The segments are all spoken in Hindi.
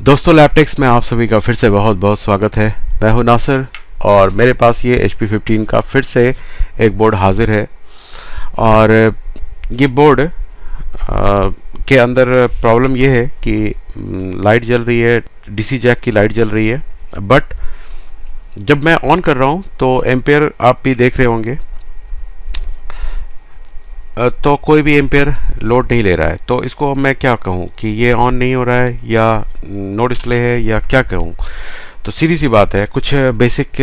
दोस्तों, लैपटेक्स में आप सभी का फिर से बहुत बहुत स्वागत है। मैं हूं नासिर और मेरे पास ये HP15 का फिर से एक बोर्ड हाजिर है। और ये बोर्ड के अंदर प्रॉब्लम ये है कि लाइट जल रही है, DC जैक की लाइट जल रही है, बट जब मैं ऑन कर रहा हूं तो एम्पेयर आप भी देख रहे होंगे, तो कोई भी एम्पेयर लोड नहीं ले रहा है। तो इसको मैं क्या कहूँ कि ये ऑन नहीं हो रहा है या नो डिस्प्ले है या क्या कहूँ। तो सीधी सी बात है, कुछ बेसिक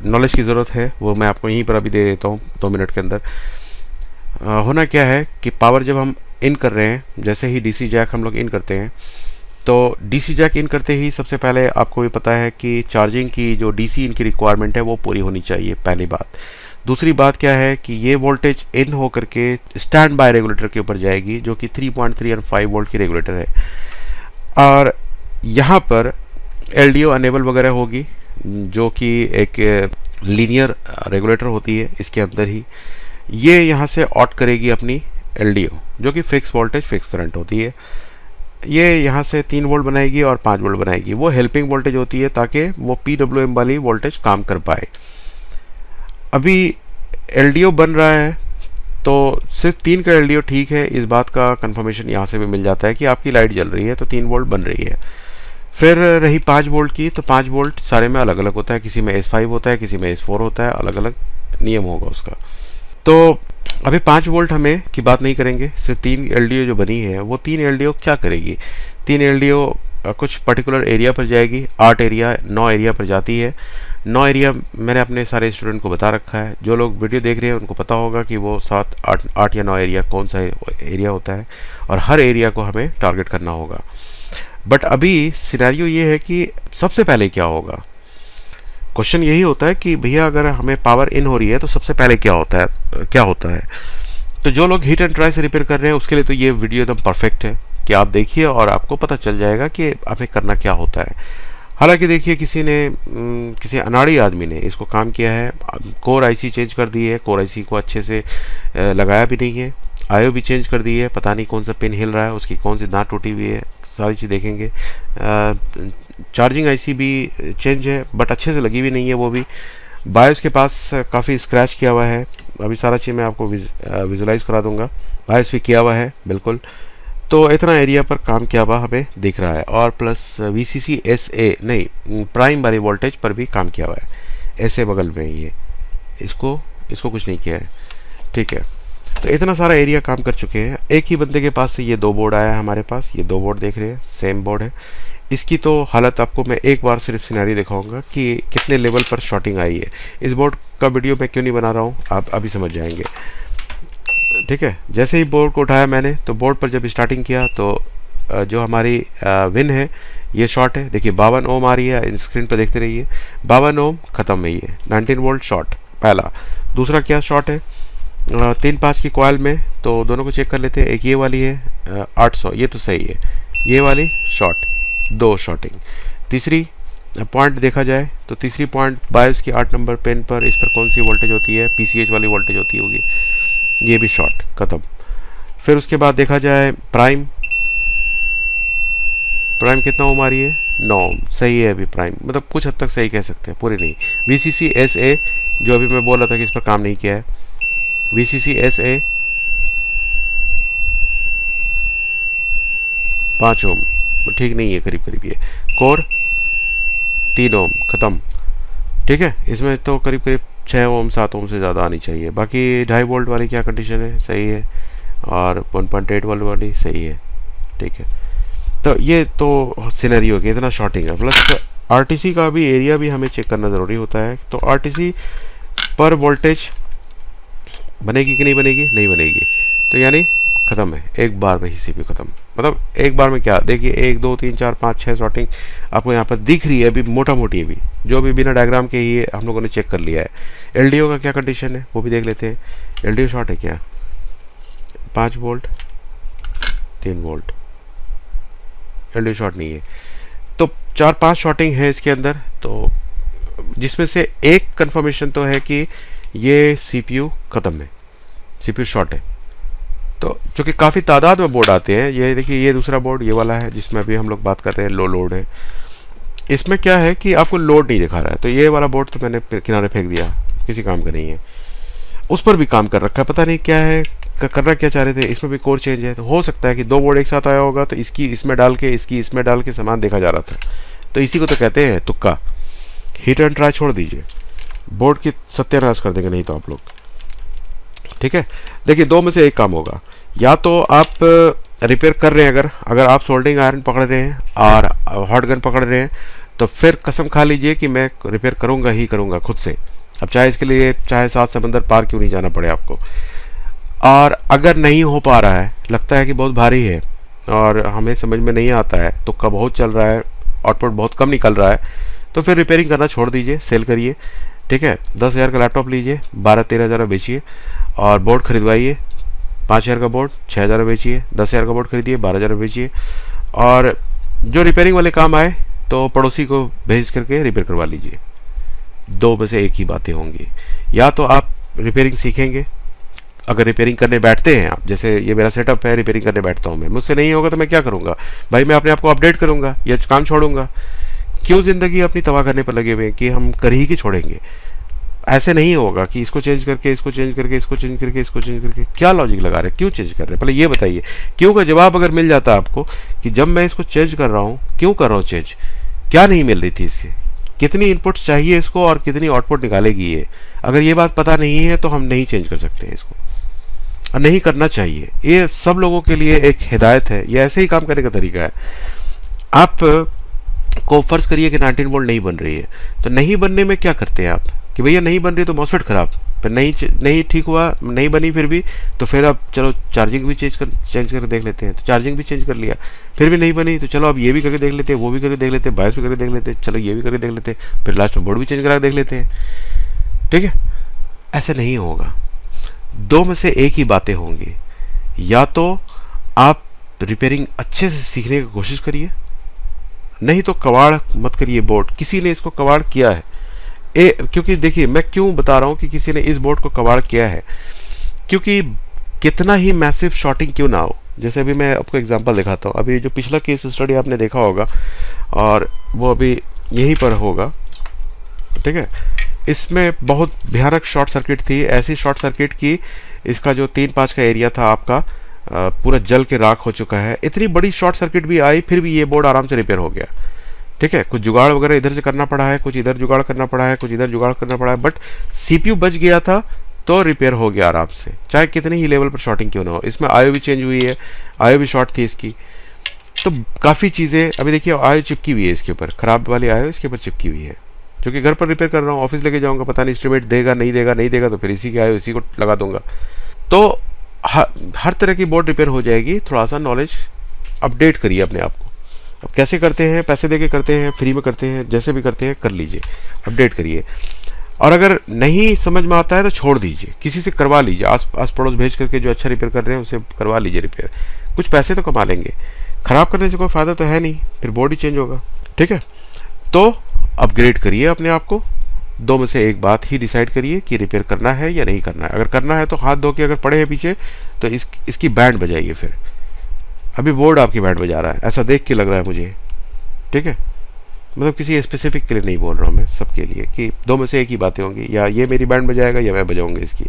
नॉलेज की ज़रूरत है, वो मैं आपको यहीं पर अभी दे देता हूँ 2 मिनट के अंदर। होना क्या है कि पावर जब हम इन कर रहे हैं, जैसे ही DC जैक हम लोग इन करते हैं, तो DC जैक इन करते ही सबसे पहले आपको ये पता है कि चार्जिंग की जो DC इनकी रिक्वायरमेंट है वो पूरी होनी चाहिए, पहली बात। दूसरी बात क्या है कि ये वोल्टेज इन हो करके स्टैंड बाय रेगुलेटर के ऊपर जाएगी, जो कि 3.3 और 5 वोल्ट की रेगुलेटर है। और यहाँ पर LDO अनेबल वगैरह होगी, जो कि एक लीनियर रेगुलेटर होती है इसके अंदर ही। ये यहाँ से ऑट करेगी अपनी LDO, जो कि फिक्स वोल्टेज फिक्स करंट होती है। ये यहाँ से 3 वोल्ट बनाएगी और 5 वोल्ट बनाएगी। वो हेल्पिंग वोल्टेज होती है ताकि वो PWM वाली वोल्टेज काम कर पाए। अभी LDO बन रहा है, तो सिर्फ 3 का LDO ठीक है। इस बात का कंफर्मेशन यहाँ से भी मिल जाता है कि आपकी लाइट जल रही है तो 3 वोल्ट बन रही है। फिर रही 5 वोल्ट की, तो 5 वोल्ट सारे में अलग अलग होता है, किसी में S5 होता है, किसी में S4 होता है, अलग अलग नियम होगा उसका। तो अभी 5 वोल्ट हमें की बात नहीं करेंगे, सिर्फ 3 LDO जो बनी है वो 3 LDO क्या करेगी। 3 LDO कुछ पर्टिकुलर एरिया पर जाएगी, 8 एरिया 9 एरिया पर जाती है। 9 एरिया मैंने अपने सारे स्टूडेंट को बता रखा है, जो लोग वीडियो देख रहे हैं उनको पता होगा कि वो 7 8 या 9 एरिया कौन सा एरिया होता है, और हर एरिया को हमें टारगेट करना होगा। बट अभी सिनेरियो ये है कि सबसे पहले क्या होगा। क्वेश्चन यही होता है कि भैया अगर हमें पावर इन हो रही है तो सबसे पहले क्या होता है। तो जो लोग हिट एंड ट्राई से रिपेयर कर रहे हैं उसके लिए तो ये वीडियो एकदम परफेक्ट है कि आप देखिए और आपको पता चल जाएगा कि हमें करना क्या होता है। हालांकि देखिए, किसी अनाड़ी आदमी ने इसको काम किया है, कोर IC चेंज कर दी है, कोर IC को अच्छे से लगाया भी नहीं है, IO भी चेंज कर दी है, पता नहीं कौन सा पिन हिल रहा है, उसकी कौन सी दांत टूटी हुई है, सारी चीज़ देखेंगे। चार्जिंग IC भी चेंज है बट अच्छे से लगी हुई नहीं है वो भी। बायोस के पास काफ़ी स्क्रैच किया हुआ है, अभी सारा चीज़ मैं आपको विजुलाइज करा दूंगा। बायोस भी किया हुआ है बिल्कुल। तो इतना एरिया पर काम किया हुआ हमें दिख रहा है, और प्लस VCC SA नहीं, प्राइम वाली वोल्टेज पर भी काम किया हुआ है। SA बगल में ये इसको कुछ नहीं किया है, ठीक है। तो इतना सारा एरिया काम कर चुके हैं। एक ही बंदे के पास से ये 2 बोर्ड आया है हमारे पास, ये 2 बोर्ड देख रहे हैं, सेम बोर्ड है। इसकी तो हालत आपको मैं एक बार सिर्फ सिनेरियो दिखाऊंगा कि कितने लेवल पर शॉर्टिंग आई है। इस बोर्ड का वीडियो मैं क्यों नहीं बना रहा हूँ आप अभी समझ जाएंगे, ठीक है। जैसे ही बोर्ड को उठाया मैंने, तो बोर्ड पर जब स्टार्टिंग किया तो जो हमारी विन है ये शॉर्ट है। देखिए 52 ओम आ रही है, स्क्रीन पर देखते रहिए। 52 ओम खत्म है, ये 19 वोल्ट शॉर्ट पहला। दूसरा क्या शॉर्ट है 3-5 की कॉइल में, तो दोनों को चेक कर लेते हैं। एक ये वाली है 800, ये तो सही है, ये वाली शॉर्ट, 2 शॉर्टिंग। तीसरी पॉइंट देखा जाए तो तीसरी पॉइंट बायोस की 8 नंबर पेन पर, इस पर कौन सी वोल्टेज होती है, PCH वाली वोल्टेज होती होगी, ये भी शॉर्ट खत्म। फिर उसके बाद देखा जाए प्राइम कितना ओम आ रही है, 9 ओम, सही है अभी प्राइम, मतलब कुछ हद तक सही कह सकते हैं, पूरी नहीं। VCC SA जो अभी मैं बोल रहा था कि इस पर काम नहीं किया है, VCC SA 5 ओम, ठीक नहीं है, करीब करीब ये। कोर 3 ओम खत्म, ठीक है। इसमें तो करीब करीब 6 ओम 7 ओम से ज़्यादा आनी चाहिए। बाकी 2.5 वोल्ट वाली क्या कंडीशन है, सही है, और 1.8 वोल्ट वाली सही है, ठीक है। तो ये तो सिनेरियो की इतना शॉर्टिंग है। प्लस RTC का भी एरिया भी हमें चेक करना ज़रूरी होता है। तो RTC पर वोल्टेज बनेगी कि नहीं बनेगी, नहीं बनेगी, तो यानी ख़त्म है, एक बार में ही CPU ख़त्म। मतलब एक बार में क्या, देखिए 1 2 3 4 5 6 शॉर्टिंग आपको यहाँ पर दिख रही है अभी, मोटा मोटी अभी, जो भी बिना डायग्राम के ही हम लोगों ने चेक कर लिया है। LDO का क्या कंडीशन है वो भी देख लेते हैं। LDO शॉर्ट है क्या, 5 वोल्ट 3 वोल्ट, LDO शॉर्ट नहीं है। तो 4-5 शॉर्टिंग है इसके अंदर, तो जिसमें से एक कंफर्मेशन तो है कि ये CPU ख़त्म है, CPU शॉर्ट है। तो चूँकि काफ़ी तादाद में बोर्ड आते हैं, ये देखिए ये दूसरा बोर्ड ये वाला है जिसमें अभी हम लोग बात कर रहे हैं, लो लोड है। इसमें क्या है कि आपको लोड नहीं दिखा रहा है, तो ये वाला बोर्ड तो मैंने किनारे फेंक दिया, किसी काम का नहीं है। उस पर भी काम कर रखा है, पता नहीं क्या है, करना क्या चाह रहे थे। इसमें भी कोर चेंज है, तो हो सकता है कि दो बोर्ड एक साथ आया होगा, तो इसकी इसमें डाल के इसकी इसमें डाल के सामान देखा जा रहा था। तो इसी को तो कहते हैं तुक्का। हिट एंड ट्राई छोड़ दीजिए, बोर्ड की सत्यानाश कर देंगे नहीं तो आप लोग। ठीक है, देखिए दो में से एक काम होगा, या तो आप रिपेयर कर रहे हैं, अगर आप सोल्डिंग आयरन पकड़ रहे हैं और हॉट गन पकड़ रहे हैं, तो फिर कसम खा लीजिए कि मैं रिपेयर करूंगा ही करूंगा खुद से। अब चाहे इसके लिए चाहे 7 समंदर पार क्यों नहीं जाना पड़े आपको। और अगर नहीं हो पा रहा है, लगता है कि बहुत भारी है और हमें समझ में नहीं आता है, तुक्का बहुत चल रहा है, आउटपुट बहुत कम निकल रहा है, तो फिर रिपेयरिंग करना छोड़ दीजिए, सेल करिए। ठीक है, 10,000 का लैपटॉप लीजिए, 12-13 हज़ार बेचिए, और बोर्ड खरीदवाइए। 5,000 का बोर्ड 6,000 बेचिए, 10,000 का बोर्ड खरीदिए, 12,000 बेचिए। और जो रिपेयरिंग वाले काम आए तो पड़ोसी को भेज करके रिपेयर करवा लीजिए। दो में से एक ही बातें होंगी, या तो आप रिपेयरिंग सीखेंगे, अगर रिपेयरिंग करने बैठते हैं आप, जैसे ये मेरा सेटअप है, रिपेयरिंग करने बैठता हूँ मैं, मुझसे नहीं होगा तो मैं क्या करूँगा भाई, मैं अपने आप को अपडेट करूँगा या काम छोड़ूंगा। क्यों ज़िंदगी अपनी तबाह करने पर लगे हुए हैं कि हम कर ही की छोड़ेंगे। ऐसे नहीं होगा कि इसको चेंज करके इसको चेंज करके इसको चेंज करके इसको चेंज करके, क्या लॉजिक लगा रहे हैं, क्यों चेंज कर रहे हैं, पहले ये बताइए। क्यों का जवाब अगर मिल जाता आपको कि जब मैं इसको चेंज कर रहा हूँ, क्यों कर रहा हूँ चेंज, क्या नहीं मिल रही थी इससे, कितनी इनपुट्स चाहिए इसको और कितनी आउटपुट निकालेगी ये, अगर ये बात पता नहीं है तो हम नहीं चेंज कर सकते हैं इसको, और नहीं करना चाहिए। ये सब लोगों के लिए एक हिदायत है, ये ऐसे ही काम करने का तरीका है। आप को फर्ज करिए कि 19 वोल्ट नहीं बन रही है, तो नहीं बनने में क्या करते हैं आप कि भैया नहीं बन रही तो मॉसफेट खराब, फिर नहीं ठीक हुआ, नहीं बनी फिर भी, तो फिर अब चलो चार्जिंग भी चेंज करके देख लेते हैं, तो चार्जिंग भी चेंज कर लिया, फिर भी नहीं बनी, तो चलो अब ये भी करके देख लेते हैं, वो भी करके देख लेते हैं, बायस भी करके देख लेते हैं, चलो ये भी करके देख लेते हैं, फिर लास्ट में बोर्ड भी चेंज करा देख लेते हैं। ठीक है, ऐसे नहीं होगा, दो में से एक ही बातें होंगी। या तो आप रिपेयरिंग अच्छे से सीखने की कोशिश करिए, नहीं तो कबाड़ मत करिए बोर्ड। किसी ने इसको कबाड़ किया है, क्योंकि देखिए मैं क्यों बता रहा हूँ कि किसी ने इस बोर्ड को कबाड़ किया है, क्योंकि कितना ही मैसिव शॉर्टिंग क्यों ना हो। जैसे अभी मैं आपको एग्जांपल दिखाता हूँ, अभी जो पिछला केस स्टडी आपने देखा होगा और वो अभी यहीं पर होगा। ठीक है, इसमें बहुत भयानक शॉर्ट सर्किट थी, ऐसी शॉर्ट सर्किट की इसका जो 3-5 का एरिया था आपका पूरा जल के राख हो चुका है। इतनी बड़ी शॉर्ट सर्किट भी आई, फिर भी ये बोर्ड आराम से रिपेयर हो गया। ठीक है, कुछ जुगाड़ वगैरह इधर से करना पड़ा है, कुछ इधर जुगाड़ करना पड़ा है, कुछ इधर जुगाड़ करना पड़ा है, बट सीपीयू बच गया था तो रिपेयर हो गया आराम से, चाहे कितनी ही लेवल पर शॉर्टिंग क्यों ना हो। इसमें आयो भी चेंज हुई है, आयो भी शॉर्ट थी इसकी, तो काफ़ी चीज़ें। अभी देखिए आयो चिपकी हुई है इसके ऊपर, खराब वाली आयो इसके ऊपर चिपकी हुई है, जो कि घर पर रिपेयर कर रहा हूँ। ऑफिस लेके जाऊँगा, पता नहीं इंस्ट्रूमेंट देगा नहीं देगा, नहीं देगा तो फिर इसी के आयो इसी को लगा दूंगा। तो हर तरह की बोर्ड रिपेयर हो जाएगी। थोड़ा सा नॉलेज अपडेट करिए अपने आप को। अब कैसे करते हैं, पैसे देके करते हैं, फ्री में करते हैं, जैसे भी करते हैं कर लीजिए, अपडेट करिए। और अगर नहीं समझ में आता है तो छोड़ दीजिए, किसी से करवा लीजिए, आस पड़ोस भेज करके जो अच्छा रिपेयर कर रहे हैं उसे करवा लीजिए रिपेयर, कुछ पैसे तो कमा लेंगे। ख़राब करने से कोई फ़ायदा तो है नहीं, फिर बोर्ड ही चेंज होगा। ठीक है, तो अपग्रेड करिए अपने आप को, दो में से एक बात ही डिसाइड करिए कि रिपेयर करना है या नहीं करना है। अगर करना है तो हाथ धो के, अगर पड़े हैं पीछे तो इसकी बैंड बजाइए। फिर अभी बोर्ड आपकी बैंड बजा रहा है, ऐसा देख के लग रहा है मुझे। ठीक है, मतलब किसी स्पेसिफिक के लिए नहीं बोल रहा हूँ मैं, सबके लिए, कि दो में से एक ही बातें होंगी, या ये मेरी बैंड बजाएगा या मैं बजाऊंगा इसकी।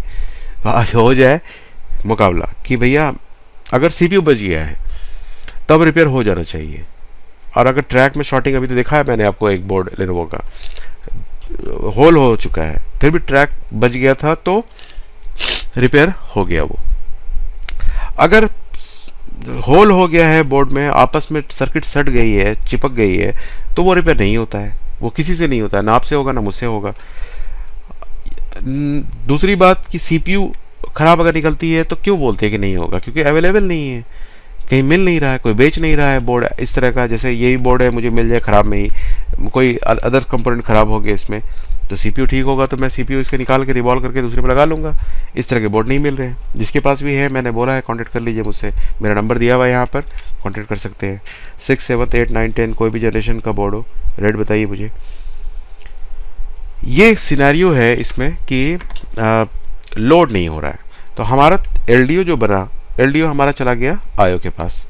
आज हो जाए मुकाबला कि भैया अगर सीपीयू बज गया है तब रिपेयर हो जाना चाहिए। और अगर ट्रैक में शॉर्टिंग, अभी तो दिखा है मैंने आपको एक बोर्ड लेनोवो का होल हो चुका है, फिर भी ट्रैक बज गया था तो रिपेयर हो गया वो। अगर होल हो गया है बोर्ड में, आपस में सर्किट सट गई है, चिपक गई है, तो वो रिपेयर नहीं होता है, वो किसी से नहीं होता है, ना आपसे होगा ना मुझसे होगा। दूसरी बात कि सीपीयू खराब अगर निकलती है तो क्यों बोलते हैं कि नहीं होगा, क्योंकि अवेलेबल नहीं है, कहीं मिल नहीं रहा है, कोई बेच नहीं रहा है बोर्ड इस तरह का। जैसे यही बोर्ड है, मुझे मिल जाए खराब में ही, कोई अदर कंपोनेंट खराब हो गया इसमें, तो सीपीयू ठीक होगा तो मैं सीपीयू इसके निकाल के रिवॉल्व करके दूसरे पे लगा लूँगा। इस तरह के बोर्ड नहीं मिल रहे हैं। जिसके पास भी है, मैंने बोला है कॉन्टैक्ट कर लीजिए मुझसे, मेरा नंबर दिया हुआ है यहाँ पर, कॉन्टैक्ट कर सकते हैं। 6, 7, 8, 9, 10 कोई भी जनरेशन का बोर्ड हो, रेट बताइए मुझे। ये सिनेरियो है इसमें कि लोड नहीं हो रहा है, तो हमारा एलडीओ जो बना एलडीओ हमारा चला गया आयो के पास।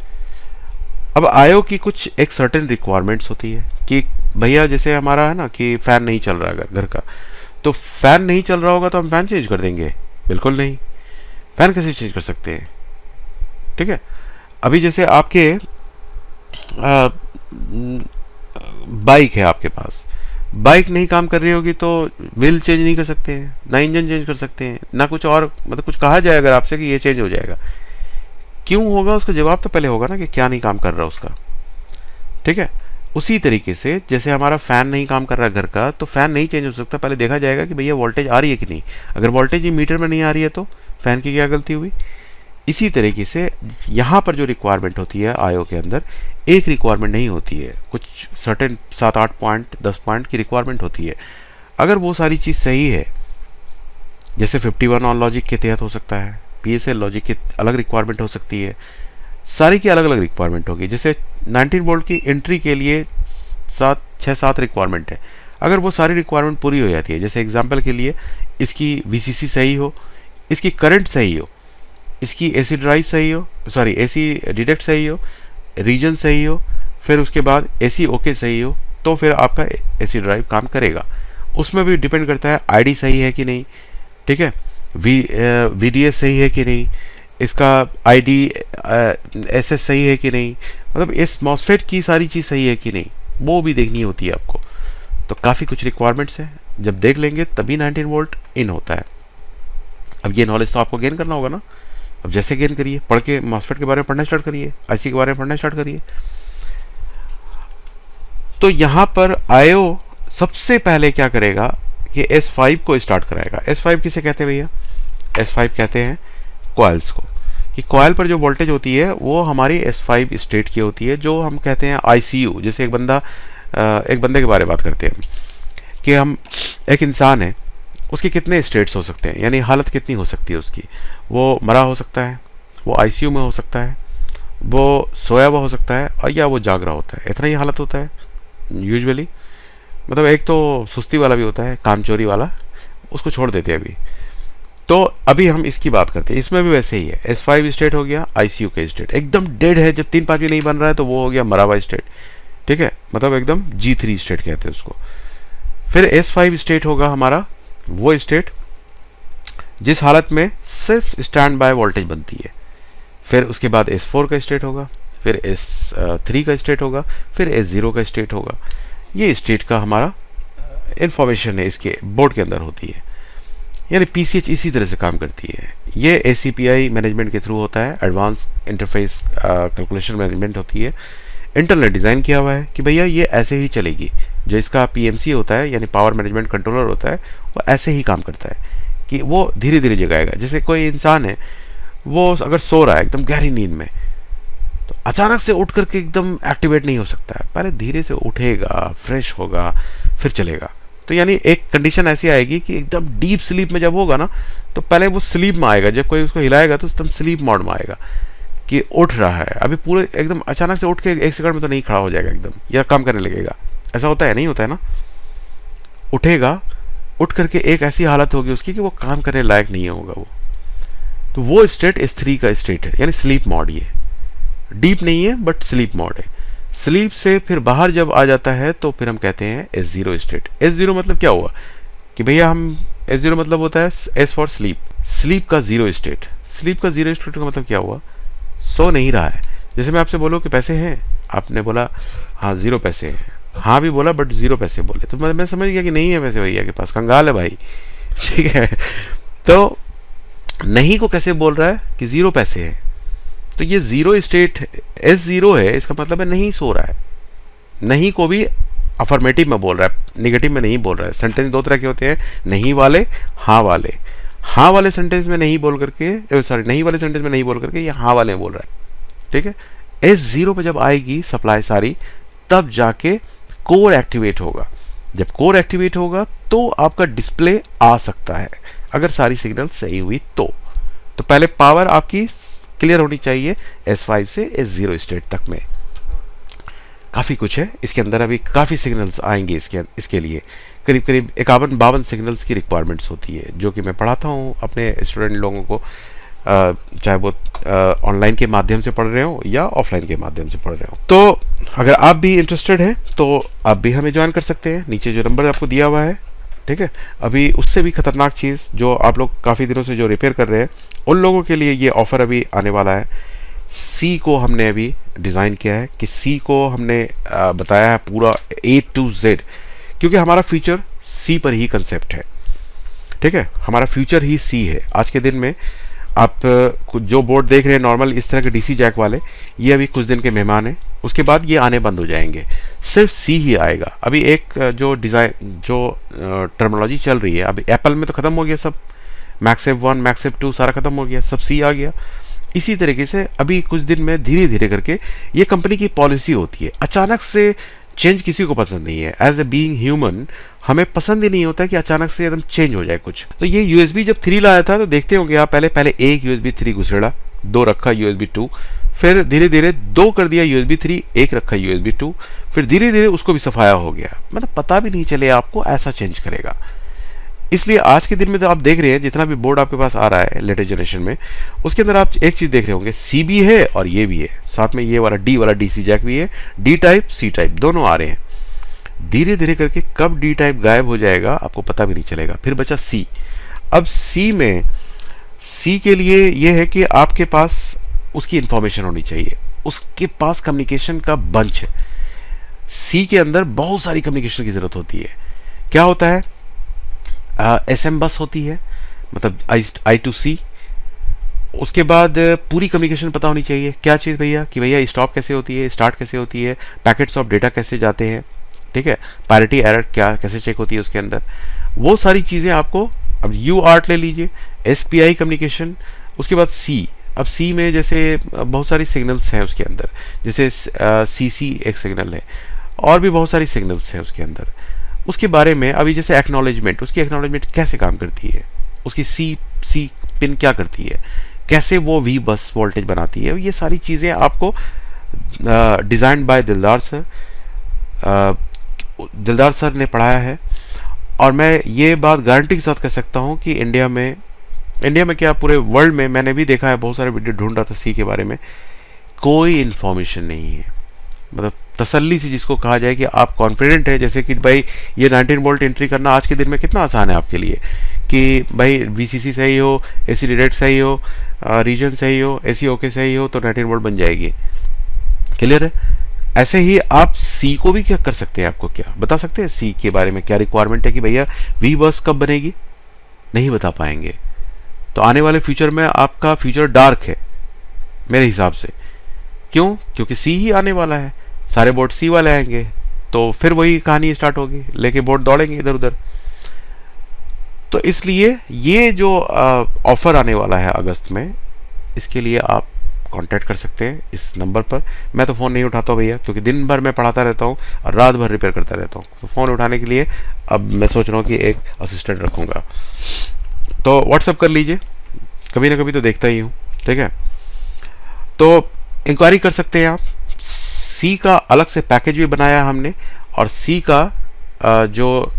अब आयो की कुछ एक सर्टेन रिक्वायरमेंट्स होती है कि भैया जैसे हमारा है ना कि फैन नहीं चल रहा है घर का, तो फैन नहीं चल रहा होगा तो हम फैन चेंज कर देंगे? बिल्कुल नहीं। फैन कैसे चेंज कर सकते हैं? ठीक है, अभी जैसे आपके बाइक है आपके पास, बाइक नहीं काम कर रही होगी तो व्हील चेंज नहीं कर सकते हैं, ना इंजन चेंज कर सकते हैं, ना कुछ और, मतलब कुछ कहा जाए अगर आपसे कि ये चेंज हो जाएगा, क्यों होगा? उसका जवाब तो पहले होगा ना कि क्या नहीं काम कर रहा उसका। ठीक है, उसी तरीके से जैसे हमारा फैन नहीं काम कर रहा घर का, तो फैन नहीं चेंज हो सकता, पहले देखा जाएगा कि भैया वोल्टेज आ रही है कि नहीं। अगर वोल्टेज ही मीटर में नहीं आ रही है तो फैन की क्या गलती हुई? इसी तरीके से यहाँ पर जो रिक्वायरमेंट होती है आयो के अंदर, एक रिक्वायरमेंट नहीं होती है, कुछ सर्टेन 7-8 पॉइंट 10 पॉइंट की रिक्वायरमेंट होती है। अगर वो सारी चीज़ सही है, जैसे 51 ऑन लॉजिक के तहत हो सकता है, पीएसएल लॉजिक की अलग रिक्वायरमेंट हो सकती है, सारी की अलग अलग रिक्वायरमेंट होगी। जैसे 19 वोल्ट की एंट्री के लिए 6-7 रिक्वायरमेंट है। अगर वो सारी रिक्वायरमेंट पूरी हो जाती है, जैसे एग्जांपल के लिए इसकी वीसीसी सही हो, इसकी करंट सही हो, इसकी एसी ड्राइव सही हो, सॉरी एसी डिटेक्ट सही हो, रीजन सही हो, फिर उसके बाद एसी ओके सही हो, तो फिर आपका एसी ड्राइव काम करेगा। उसमें भी डिपेंड करता है आईडी सही है कि नहीं, ठीक है, वीडीएस सही है कि नहीं, इसका आईडी एसएस सही है कि नहीं, मतलब इस मॉसफेट की सारी चीज़ सही है कि नहीं, वो भी देखनी होती है आपको। तो काफ़ी कुछ रिक्वायरमेंट्स हैं, जब देख लेंगे तभी 19 वोल्ट इन होता है। अब ये नॉलेज तो आपको गेन करना होगा ना। अब जैसे गेन करिए, पढ़ के मॉसफेट के बारे में पढ़ना स्टार्ट करिए, आईसी के बारे में पढ़ना स्टार्ट करिए। तो यहाँ पर आयो सबसे पहले क्या करेगा कि S5 को स्टार्ट कराएगा। S5 किसे कहते हैं भैया? S5 कहते हैं कॉइल्स को, कि कॉइल पर जो वोल्टेज होती है वो हमारी S5 स्टेट की होती है, जो हम कहते हैं ICU। जैसे एक बंदे के बारे में बात करते हैं कि हम एक इंसान है, उसके कितने स्टेट्स हो सकते हैं, यानी हालत कितनी हो सकती है उसकी। वो मरा हो सकता है, वो ICU में हो सकता है, वो सोया हुआ हो सकता है, और या वो जाग रहा होता है। इतना ही हालत होता है यूजुअली। मतलब एक तो सुस्ती वाला भी होता है, कामचोरी वाला, उसको छोड़ देते हैं अभी। तो अभी हम इसकी बात करते हैं, इसमें भी वैसे ही है। S5 स्टेट हो गया ICU का स्टेट, एकदम डेड है, जब 3-5 भी नहीं बन रहा है तो वो हो गया मरा हुआ स्टेट। ठीक है, मतलब एकदम G3 स्टेट कहते हैं उसको। फिर S5 स्टेट होगा हमारा वो स्टेट जिस हालत में सिर्फ स्टैंड बाय वोल्टेज बनती है। फिर उसके बाद S4 का स्टेट होगा, फिर S3 का स्टेट होगा, फिर S0 का स्टेट होगा। ये स्टेट का हमारा इंफॉर्मेशन है, इसके बोर्ड के अंदर होती है। यानी PCH इसी तरह से काम करती है। ये ACPI मैनेजमेंट के थ्रू होता है, एडवांस इंटरफेस कैलकुलेशन मैनेजमेंट होती है। इंटेल ने डिज़ाइन किया हुआ है कि भैया ये ऐसे ही चलेगी। जो इसका PMC होता है, यानी पावर मैनेजमेंट कंट्रोलर होता है, वो ऐसे ही काम करता है कि वो धीरे धीरे जगाएगा। जैसे कोई इंसान है, वो अगर सो रहा है एकदम गहरी नींद में, तो अचानक से उठ करके एकदम एक्टिवेट नहीं हो सकता है, पहले धीरे से उठेगा, फ्रेश होगा, फिर चलेगा। तो यानी एक कंडीशन ऐसी आएगी कि एकदम डीप स्लीप में जब होगा ना, तो पहले वो स्लीप में आएगा, जब कोई उसको हिलाएगा तो एकदम स्लीप मोड में आएगा कि उठ रहा है। अभी पूरे एकदम अचानक से उठ के 1 सेकंड में तो नहीं खड़ा हो जाएगा एकदम, या काम करने लगेगा। ऐसा होता है? नहीं होता है ना। उठेगा, उठ करके एक ऐसी हालत होगी उसकी कि वो काम करने लायक नहीं होगा वो। तो वो स्टेट S3 का स्टेट है, यानी स्लीप मोड। ये डीप नहीं है बट स्लीप मोड है। स्लीप से फिर बाहर जब आ जाता है तो फिर हम कहते हैं S0 स्टेट। S0 मतलब क्या हुआ कि भैया हम S0 मतलब होता है S फॉर स्लीप, स्लीप का 0 स्टेट। स्लीप का 0 स्टेट का मतलब क्या हुआ? सो नहीं रहा है। जैसे मैं आपसे बोलूँ कि पैसे हैं, आपने बोला हाँ 0 पैसे हैं, हाँ भी बोला बट 0 पैसे बोले, तो मैं समझ गया कि नहीं है पैसे भैया के पास, कंगाल है भाई। ठीक है, तो नहीं को कैसे बोल रहा है कि 0 पैसे हैं? तो ये 0 स्टेट S0 है, इसका मतलब है नहीं सो रहा है। नहीं को भी अफर्मेटिव में बोल रहा है, निगेटिव में नहीं बोल रहा है। सेंटेंस 2 तरह के होते हैं, नहीं वाले, हाँ वाले। हाँ वाले सेंटेंस में नहीं बोल करके, सॉरी नहीं वाले सेंटेंस में नहीं बोल करके ये हाँ वाले में बोल रहा है। ठीक है, S0 पे जब आएगी सप्लाई सारी, तब जाके कोर एक्टिवेट होगा। जब कोर एक्टिवेट होगा तो आपका डिस्प्ले आ सकता है, अगर सारी सिग्नल सही हुई तो पहले पावर आपकी क्लियर होनी चाहिए S5 से S0 स्टेट तक में। काफ़ी कुछ है इसके अंदर, अभी काफ़ी सिग्नल्स आएंगे इसके लिए। करीब करीब 51-52 सिग्नल्स की रिक्वायरमेंट्स होती है, जो कि मैं पढ़ाता हूँ अपने स्टूडेंट लोगों को चाहे वो ऑनलाइन के माध्यम से पढ़ रहे हो या ऑफलाइन के माध्यम से पढ़ रहे हो। तो अगर आप भी इंटरेस्टेड हैं तो आप भी हमें ज्वाइन कर सकते हैं, नीचे जो नंबर आपको दिया हुआ है, ठीक है। अभी उससे भी खतरनाक चीज़ जो आप लोग काफ़ी दिनों से जो रिपेयर कर रहे हैं उन लोगों के लिए ये ऑफ़र अभी आने वाला है। सी को हमने अभी डिज़ाइन किया है कि सी को हमने बताया है पूरा A to Z, क्योंकि हमारा फ्यूचर सी पर ही कंसेप्ट है, ठीक है। हमारा फ्यूचर ही सी है। आज के दिन में आप कुछ जो बोर्ड देख रहे हैं नॉर्मल इस तरह के डीसी जैक वाले, ये अभी कुछ दिन के मेहमान हैं, उसके बाद ये आने बंद हो जाएंगे, सिर्फ सी ही आएगा। अभी एक जो डिज़ाइन जो टर्मिनोलॉजी चल रही है, अभी एप्पल में तो ख़त्म हो गया सब, मैक्सेफ 1 मैक्सेफ 2 सारा ख़त्म हो गया, सब सी आ गया। इसी तरीके से अभी कुछ दिन में धीरे धीरे करके ये कंपनी की पॉलिसी होती है। अचानक से चेंज किसी को पसंद नहीं है। एज ए बीइंग ह्यूमन हमें पसंद ही नहीं होता कि अचानक से एकदम चेंज हो जाए कुछ। तो ये USB जब 3 लाया था तो देखते होंगे आप, पहले एक USB 3 घुसेड़ा, 2 रखा USB 2, फिर धीरे धीरे 2 कर दिया USB 3, 1 रखा USB 2, फिर धीरे धीरे उसको भी सफाया हो गया। मतलब पता भी नहीं चले आपको, ऐसा चेंज करेगा। इसलिए आज के दिन में तो आप देख रहे हैं जितना भी बोर्ड आपके पास आ रहा है लेटेस्ट जनरेशन में, उसके अंदर आप एक चीज़ देख रहे होंगे, सी भी है और ये भी है, साथ में ये वाला डी वाला DC जैक भी है, डी टाइप सी टाइप दोनों आ रहे हैं। धीरे धीरे करके कब डी टाइप गायब हो जाएगा आपको पता भी नहीं चलेगा। फिर बचा सी। अब सी में, सी के लिए ये है कि आपके पास उसकी इंफॉर्मेशन होनी चाहिए, उसके पास कम्युनिकेशन का बंच है। सी के अंदर बहुत सारी कम्युनिकेशन की ज़रूरत होती है। क्या होता है, SM बस होती है, मतलब I2C। उसके बाद पूरी कम्युनिकेशन पता होनी चाहिए। क्या चीज़ भैया, कि भैया स्टॉप कैसे होती है, स्टार्ट कैसे होती है, पैकेट्स ऑफ डेटा कैसे जाते हैं, ठीक है, पैरिटी एरर क्या कैसे चेक होती है उसके अंदर, वो सारी चीज़ें आपको। अब UART ले लीजिए, SPI कम्युनिकेशन। उसके बाद C। अब C में जैसे बहुत सारी सिग्नल्स हैं उसके अंदर, जैसे CC एक सिग्नल है, और भी बहुत सारी सिग्नल्स हैं उसके अंदर। उसके बारे में अभी जैसे एक्नॉलेजमेंट, उसकी एक्नॉलेजमेंट कैसे काम करती है, उसकी सी पिन क्या करती है, कैसे वो V बस वोल्टेज बनाती है, ये सारी चीज़ें आपको डिज़ाइन बाय दिलदार सर, दिलदार सर ने पढ़ाया है। और मैं ये बात गारंटी के साथ कह सकता हूँ कि इंडिया में क्या पूरे वर्ल्ड में, मैंने भी देखा है, बहुत सारे वीडियो ढूंढ रहा था सी के बारे में, कोई इन्फॉर्मेशन नहीं है। मतलब तसल्ली से जिसको कहा जाए कि आप कॉन्फिडेंट है, जैसे कि भाई ये 19 वोल्ट एंट्री करना आज के दिन में कितना आसान है आपके लिए, कि भाई VCC सही हो, AC डिटेक्ट सही हो, रीजन सही हो, AC ओके सही हो, तो 19 वोल्ट बन जाएगी। क्लियर है। ऐसे ही आप सी को भी क्या कर सकते हैं, आपको क्या बता सकते हैं सी के बारे में, क्या रिक्वायरमेंट है कि भैया V बस कब बनेगी, नहीं बता पाएंगे। तो आने वाले फ्यूचर में आपका फ्यूचर डार्क है मेरे हिसाब से। क्यों? क्योंकि सी ही आने वाला है, सारे बोर्ड सी वाले आएंगे, तो फिर वही कहानी स्टार्ट होगी, लेके बोर्ड दौड़ेंगे इधर उधर। तो इसलिए ये जो ऑफर आने वाला है अगस्त में, इसके लिए आप कांटेक्ट कर सकते हैं इस नंबर पर। मैं तो फ़ोन नहीं उठाता हूँ भैया, क्योंकि दिन भर मैं पढ़ाता रहता हूँ और रात भर रिपेयर करता रहता हूँ, तो फ़ोन उठाने के लिए अब मैं सोच रहा हूँ कि एक असिस्टेंट रखूँगा। तो व्हाट्सअप कर लीजिए, कभी ना कभी तो देखता ही हूँ, ठीक है। तो इंक्वायरी कर सकते हैं आप। सी का अलग से पैकेज भी बनाया हमने, और सी का जो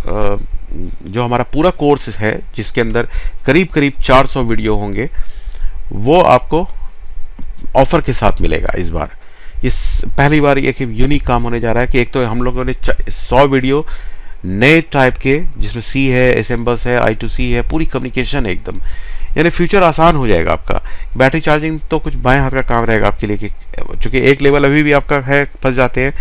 हमारा पूरा कोर्स है, जिसके अंदर करीब करीब 400 वीडियो होंगे, वो आपको ऑफर के साथ मिलेगा इस बार। इस पहली बार एक यूनिक काम होने जा रहा है कि एक तो हम लोगों ने 100 वीडियो नए टाइप के, जिसमें सी है, SM बस है, I2C है, पूरी कम्युनिकेशन है एकदम, यानी फ्यूचर आसान हो जाएगा आपका। बैटरी चार्जिंग तो कुछ बाएं हाथ का काम रहेगा आपके लिए, कि चूंकि एक लेवल अभी भी आपका है, फंस जाते हैं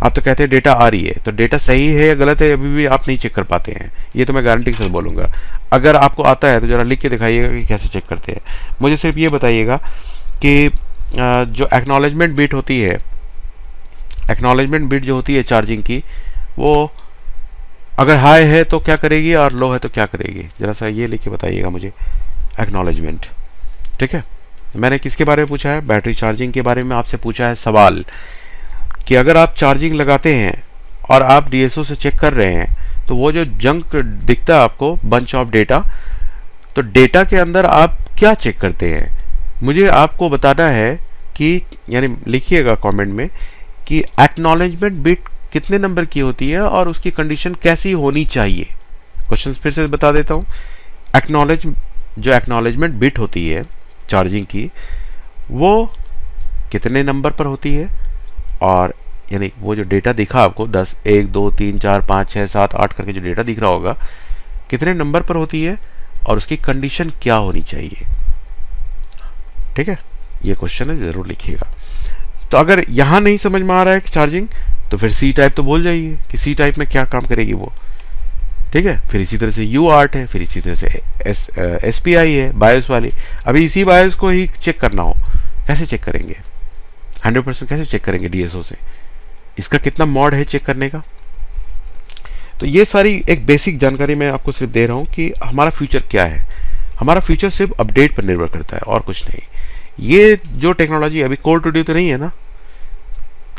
आप, तो कहते हैं डेटा आ रही है, तो डेटा सही है या गलत है अभी भी आप नहीं चेक कर पाते हैं। ये तो मैं गारंटी के साथ बोलूँगा। अगर आपको आता है तो ज़रा लिख के दिखाइएगा कि कैसे चेक करते हैं। मुझे सिर्फ ये बताइएगा कि जो एक्नॉलेजमेंट बिट होती है, एक्नॉलेजमेंट बिट जो होती है चार्जिंग की, वो अगर हाई है तो क्या करेगी और लो है तो क्या करेगी, ज़रा सा ये लिख के बताइएगा मुझे, एक्नॉलेजमेंट। ठीक है। मैंने किसके बारे में पूछा है? बैटरी चार्जिंग के बारे में आपसे पूछा है सवाल, कि अगर आप चार्जिंग लगाते हैं और आप DSO से चेक कर रहे हैं, तो वो जो जंक दिखता है आपको, बंच ऑफ डेटा, तो डेटा के अंदर आप क्या चेक करते हैं, मुझे आपको बताना है कि, यानी लिखिएगा कमेंट में कि एक्नॉलेजमेंट बिट कितने नंबर की होती है और उसकी कंडीशन कैसी होनी चाहिए। क्वेश्चन फिर से बता देता हूँ। जो एक्नॉलेजमेंट बिट होती है, चार्जिंग की, वो कितने नंबर पर होती है, और यानी वो जो डेटा दिखा आपको 10 1 2 3 4 5 6 7 8 करके जो डेटा दिख रहा होगा, कितने नंबर पर होती है और उसकी कंडीशन क्या होनी चाहिए। ठीक है, ये क्वेश्चन है, जरूर लिखिएगा। तो अगर यहां नहीं समझ में आ रहा है कि चार्जिंग, तो फिर सी टाइप तो भूल जाइए कि सी टाइप में क्या काम करेगी वो। ठीक है, फिर इसी तरह से यू आर्ट है, फिर इसी तरह से एस पी आई है बायोस वाली। अभी इसी बायोस को ही चेक करना हो, कैसे चेक करेंगे, 100% कैसे चेक करेंगे डीएसओ से, इसका कितना मॉड है चेक करने का। तो ये सारी एक बेसिक जानकारी मैं आपको सिर्फ दे रहा हूँ कि हमारा फ्यूचर क्या है। हमारा फ्यूचर सिर्फ अपडेट पर निर्भर करता है और कुछ नहीं। ये जो टेक्नोलॉजी अभी कोड टू ड्यू तो नहीं है ना,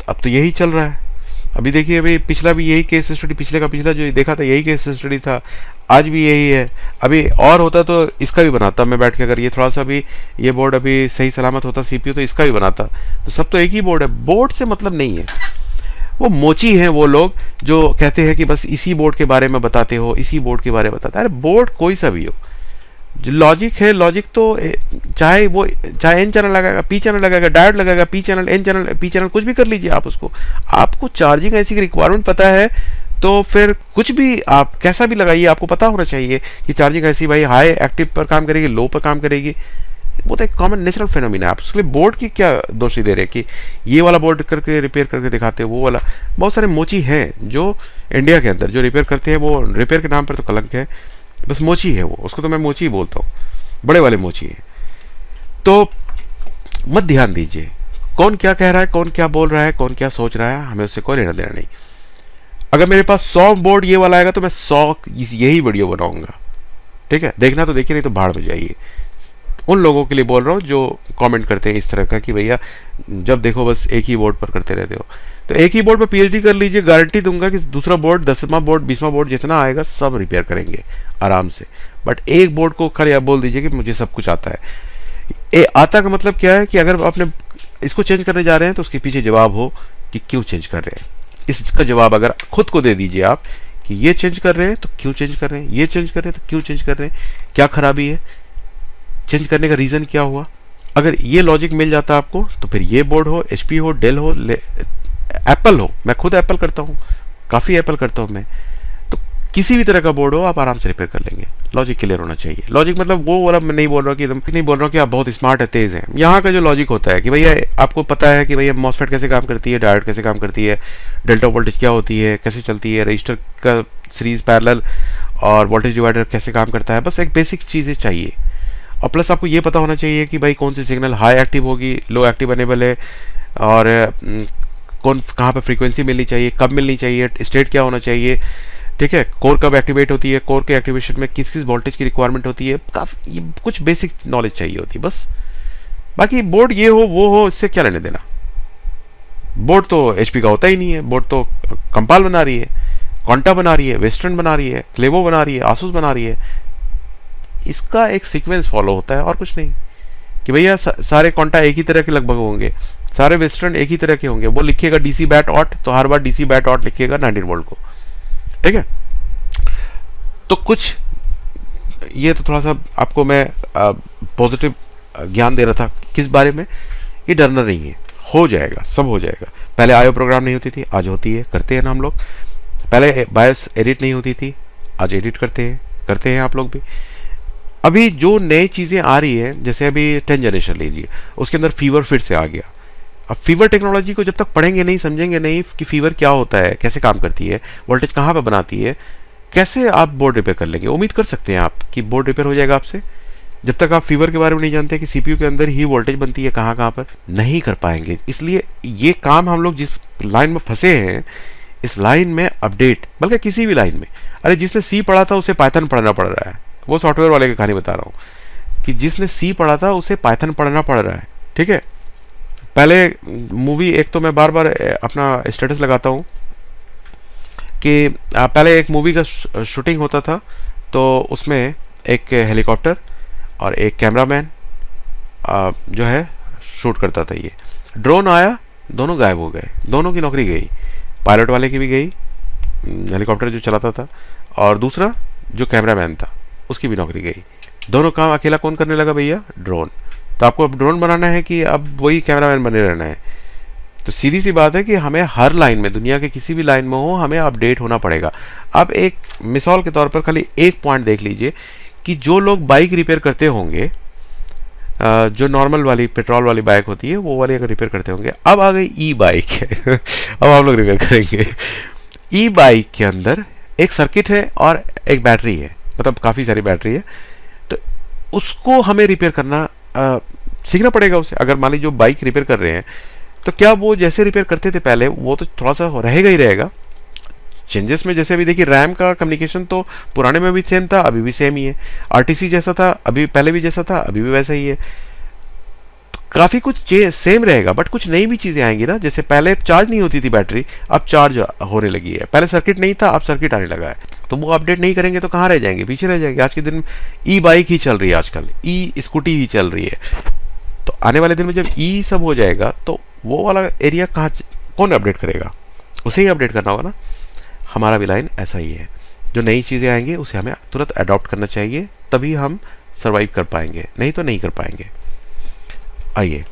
अब तो यही चल रहा है। अभी देखिए, अभी पिछला भी यही केस स्टडी, पिछले का पिछला जो देखा था यही केस स्टडी था, आज भी यही है। अभी और होता तो इसका भी बनाता मैं बैठ के, अगर ये थोड़ा सा भी ये बोर्ड अभी सही सलामत होता सीपीयू, तो इसका भी बनाता। तो सब तो एक ही बोर्ड है, बोर्ड से मतलब नहीं है। वो मोची हैं वो लोग जो कहते हैं कि बस इसी बोर्ड के बारे में बताते हो, इसी बोर्ड के बारे में बताते हैं। अरे बोर्ड कोई सा भी हो, जो लॉजिक है, लॉजिक तो चाहे एन चैनल लगाएगा, पी चैनल लगाएगा, डायोड लगाएगा, P channel, N channel, P channel, कुछ भी कर लीजिए आप उसको। आपको चार्जिंग ऐसी की रिक्वायरमेंट पता है तो फिर कुछ भी आप कैसा भी लगाइए, आपको पता होना चाहिए कि चार्जिंग ऐसी भाई हाई एक्टिव पर काम करेगी, लो पर काम करेगी। वो तो एक कॉमन नेचुरल फेनोमिना है। आप उसके लिए बोर्ड की क्या दोषी दे रहे हैं कि ये वाला बोर्ड करके रिपेयर करके दिखाते हैं, वो वाला। बहुत सारे मोची हैं जो इंडिया के अंदर जो रिपेयर करते हैं, वो रिपेयर के नाम पर तो कलंक है, बस मोची है वो, उसको तो मैं मोची ही बोलता हूँ, बड़े वाले मोची है। तो मत ध्यान दीजिए कौन क्या कह रहा है, कौन क्या बोल रहा है, कौन क्या सोच रहा है, हमें उससे कोई लेना देना नहीं। अगर मेरे पास 100 बोर्ड ये वाला आएगा तो मैं 100 यही वीडियो बनाऊंगा। ठीक है, देखना तो देखिए, नहीं तो भाड़ में जाइए। उन लोगों के लिए बोल रहा हूँ जो कमेंट करते हैं इस तरह का कि भैया जब देखो बस एक ही बोर्ड पर करते रहते हो। तो एक ही बोर्ड पर पीएचडी कर लीजिए, गारंटी दूंगा कि दूसरा बोर्ड, 10वां बोर्ड, 20वां बोर्ड जितना आएगा सब रिपेयर करेंगे आराम से। बट एक बोर्ड को खाली आप बोल दीजिए कि मुझे सब कुछ आता है। आता का मतलब क्या है कि अगर आपने इसको चेंज करने जा रहे हैं तो उसके पीछे जवाब हो कि क्यों चेंज कर रहे हैं। इसका जवाब अगर खुद को दे दीजिए आप कि ये चेंज कर रहे हैं तो क्यों चेंज कर रहे हैं, ये चेंज कर रहे हैं तो क्यों चेंज कर रहे हैं, क्या खराबी है, चेंज करने का रीजन क्या हुआ। अगर ये लॉजिक मिल जाता है आपको तो फिर ये बोर्ड हो, एचपी हो, डेल हो, एप्पल हो, मैं खुद एप्पल करता हूँ, काफ़ी एप्पल करता हूँ मैं, तो किसी भी तरह का बोर्ड हो आप आराम से रिपेयर कर लेंगे। लॉजिक क्लियर होना चाहिए। लॉजिक मतलब वो वाला मैं नहीं बोल रहा कि एकदम नहीं बोल रहा हूँ कि आप बहुत स्मार्ट है, तेज़ हैं। यहाँ का जो लॉजिक होता है कि भैया आपको पता है कि भैया मॉसफेट कैसे काम करती है, डायोड कैसे काम करती है, डेल्टा वोल्टेज क्या होती है, कैसे चलती है, रजिस्टर का सीरीज पैरेलल और वोल्टेज डिवाइडर कैसे काम करता है, बस एक बेसिक चीज़ें चाहिए। और प्लस आपको ये पता होना चाहिए कि भाई कौन सी सिग्नल हाई एक्टिव होगी, लो एक्टिव अनेबल है, और कौन कहाँ पे फ्रीक्वेंसी मिलनी चाहिए, कब मिलनी चाहिए, स्टेट क्या होना चाहिए। ठीक है, कोर कब एक्टिवेट होती है, कोर के एक्टिवेशन में किस किस वोल्टेज की रिक्वायरमेंट होती है, काफ़ी ये कुछ बेसिक नॉलेज चाहिए होती है बस। बाकी बोर्ड ये हो वो हो, इससे क्या लेने देना। बोर्ड तो एचपी का होता ही नहीं है, बोर्ड तो कंपाल बना रही है, क्वांटा बना रही है, वेस्टर्न बना रही है, क्लेवो बना रही है, आसूस बना रही है। इसका एक सीक्वेंस फॉलो होता है और कुछ नहीं कि भैया सारे क्वांटा एक ही तरह के लगभग होंगे, सारे वेस्टर्न एक ही तरह के होंगे। वो लिखिएगा डीसी बैट ऑट तो हर बार डीसी बैट ऑट लिखिएगा 19 वोल्ट को। ठीक है, तो कुछ ये तो थोड़ा सा आपको मैं पॉजिटिव ज्ञान दे रहा था। किस बारे में, ये डरना नहीं है, हो जाएगा, सब हो जाएगा। पहले आईओ प्रोग्राम नहीं होती थी, आज होती है, करते हैं ना हम लोग। पहले बायोस एडिट नहीं होती थी, आज एडिट करते हैं आप लोग भी। अभी जो नई चीज़ें आ रही है, जैसे अभी 10 जनरेशन लीजिए, उसके अंदर फीवर फिर से आ गया। अब फीवर टेक्नोलॉजी को जब तक पढ़ेंगे नहीं, समझेंगे नहीं कि फीवर क्या होता है, कैसे काम करती है, वोल्टेज कहाँ पे बनाती है, कैसे आप बोर्ड रिपेयर कर लेंगे। उम्मीद कर सकते हैं आप कि बोर्ड रिपेयर हो जाएगा आपसे। जब तक आप फीवर के बारे में नहीं जानते कि सीपीयू के अंदर ही वोल्टेज बनती है कहाँ कहाँ पर, नहीं कर पाएंगे। इसलिए ये काम हम लोग जिस लाइन में फंसे हैं, इस लाइन में अपडेट, बल्कि किसी भी लाइन में, अरे जिसने सी पढ़ा था उसे पाइथन पढ़ना पड़ रहा है। वो सॉफ्टवेयर वाले की कहानी बता रहा हूँ कि जिसने सी पढ़ा था उसे पाइथन पढ़ना पड़ रहा है। ठीक है, पहले मूवी, एक तो मैं बार बार अपना स्टेटस लगाता हूँ कि पहले एक मूवी का शूटिंग होता था, तो उसमें एक हेलीकॉप्टर और एक कैमरामैन जो है शूट करता था। ये ड्रोन आया, दोनों गायब हो गए, दोनों की नौकरी गई। पायलट वाले की भी गई, हेलीकॉप्टर जो चलाता था, और दूसरा जो कैमरामैन था उसकी भी नौकरी गई। दोनों काम अकेला कौन करने लगा भैया, ड्रोन। तो आपको अब ड्रोन बनाना है कि अब वही कैमरामैन बने रहना है? तो सीधी सी बात है कि हमें हर लाइन में, दुनिया के किसी भी लाइन में हो, हमें अपडेट होना पड़ेगा। अब एक मिसाल के तौर पर खाली एक पॉइंट देख लीजिए कि जो लोग बाइक रिपेयर करते होंगे, जो नॉर्मल वाली पेट्रोल वाली बाइक होती है वो वाली अगर रिपेयर करते होंगे, अब आ गई ई बाइक है अब हम लोग रिपेयर करेंगे। ई बाइक के अंदर एक सर्किट है और एक बैटरी है, मतलब काफ़ी सारी बैटरी है। तो उसको हमें रिपेयर करना सीखना पड़ेगा उसे। अगर मान लीजिए जो बाइक रिपेयर कर रहे हैं, तो क्या वो जैसे रिपेयर करते थे पहले, वो तो थोड़ा सा रहेगा ही रहेगा। चेंजेस में जैसे अभी देखिए, रैम का कम्युनिकेशन तो पुराने में भी सेम था, अभी भी सेम ही है। आरटीसी जैसा था अभी, पहले भी जैसा था अभी भी वैसा ही है। तो काफ़ी कुछ सेम रहेगा, बट कुछ नई भी चीज़ें आएंगी ना। जैसे पहले चार्ज नहीं होती थी बैटरी, अब चार्ज होने लगी है। पहले सर्किट नहीं था, अब सर्किट आने लगा है। तो वो अपडेट नहीं करेंगे तो कहाँ रह जाएंगे, पीछे रह जाएंगे। आज के दिन ई बाइक ही चल रही है, आजकल ई स्कूटी ही चल रही है। तो आने वाले दिन में जब ई सब हो जाएगा तो वो वाला एरिया कहाँ, कौन अपडेट करेगा? उसे ही अपडेट करना होगा ना। हमारा भी लाइन ऐसा ही है, जो नई चीज़ें आएंगी उसे हमें तुरंत अडॉप्ट करना चाहिए, तभी हम सर्वाइव कर पाएंगे, नहीं तो नहीं कर पाएंगे। आइए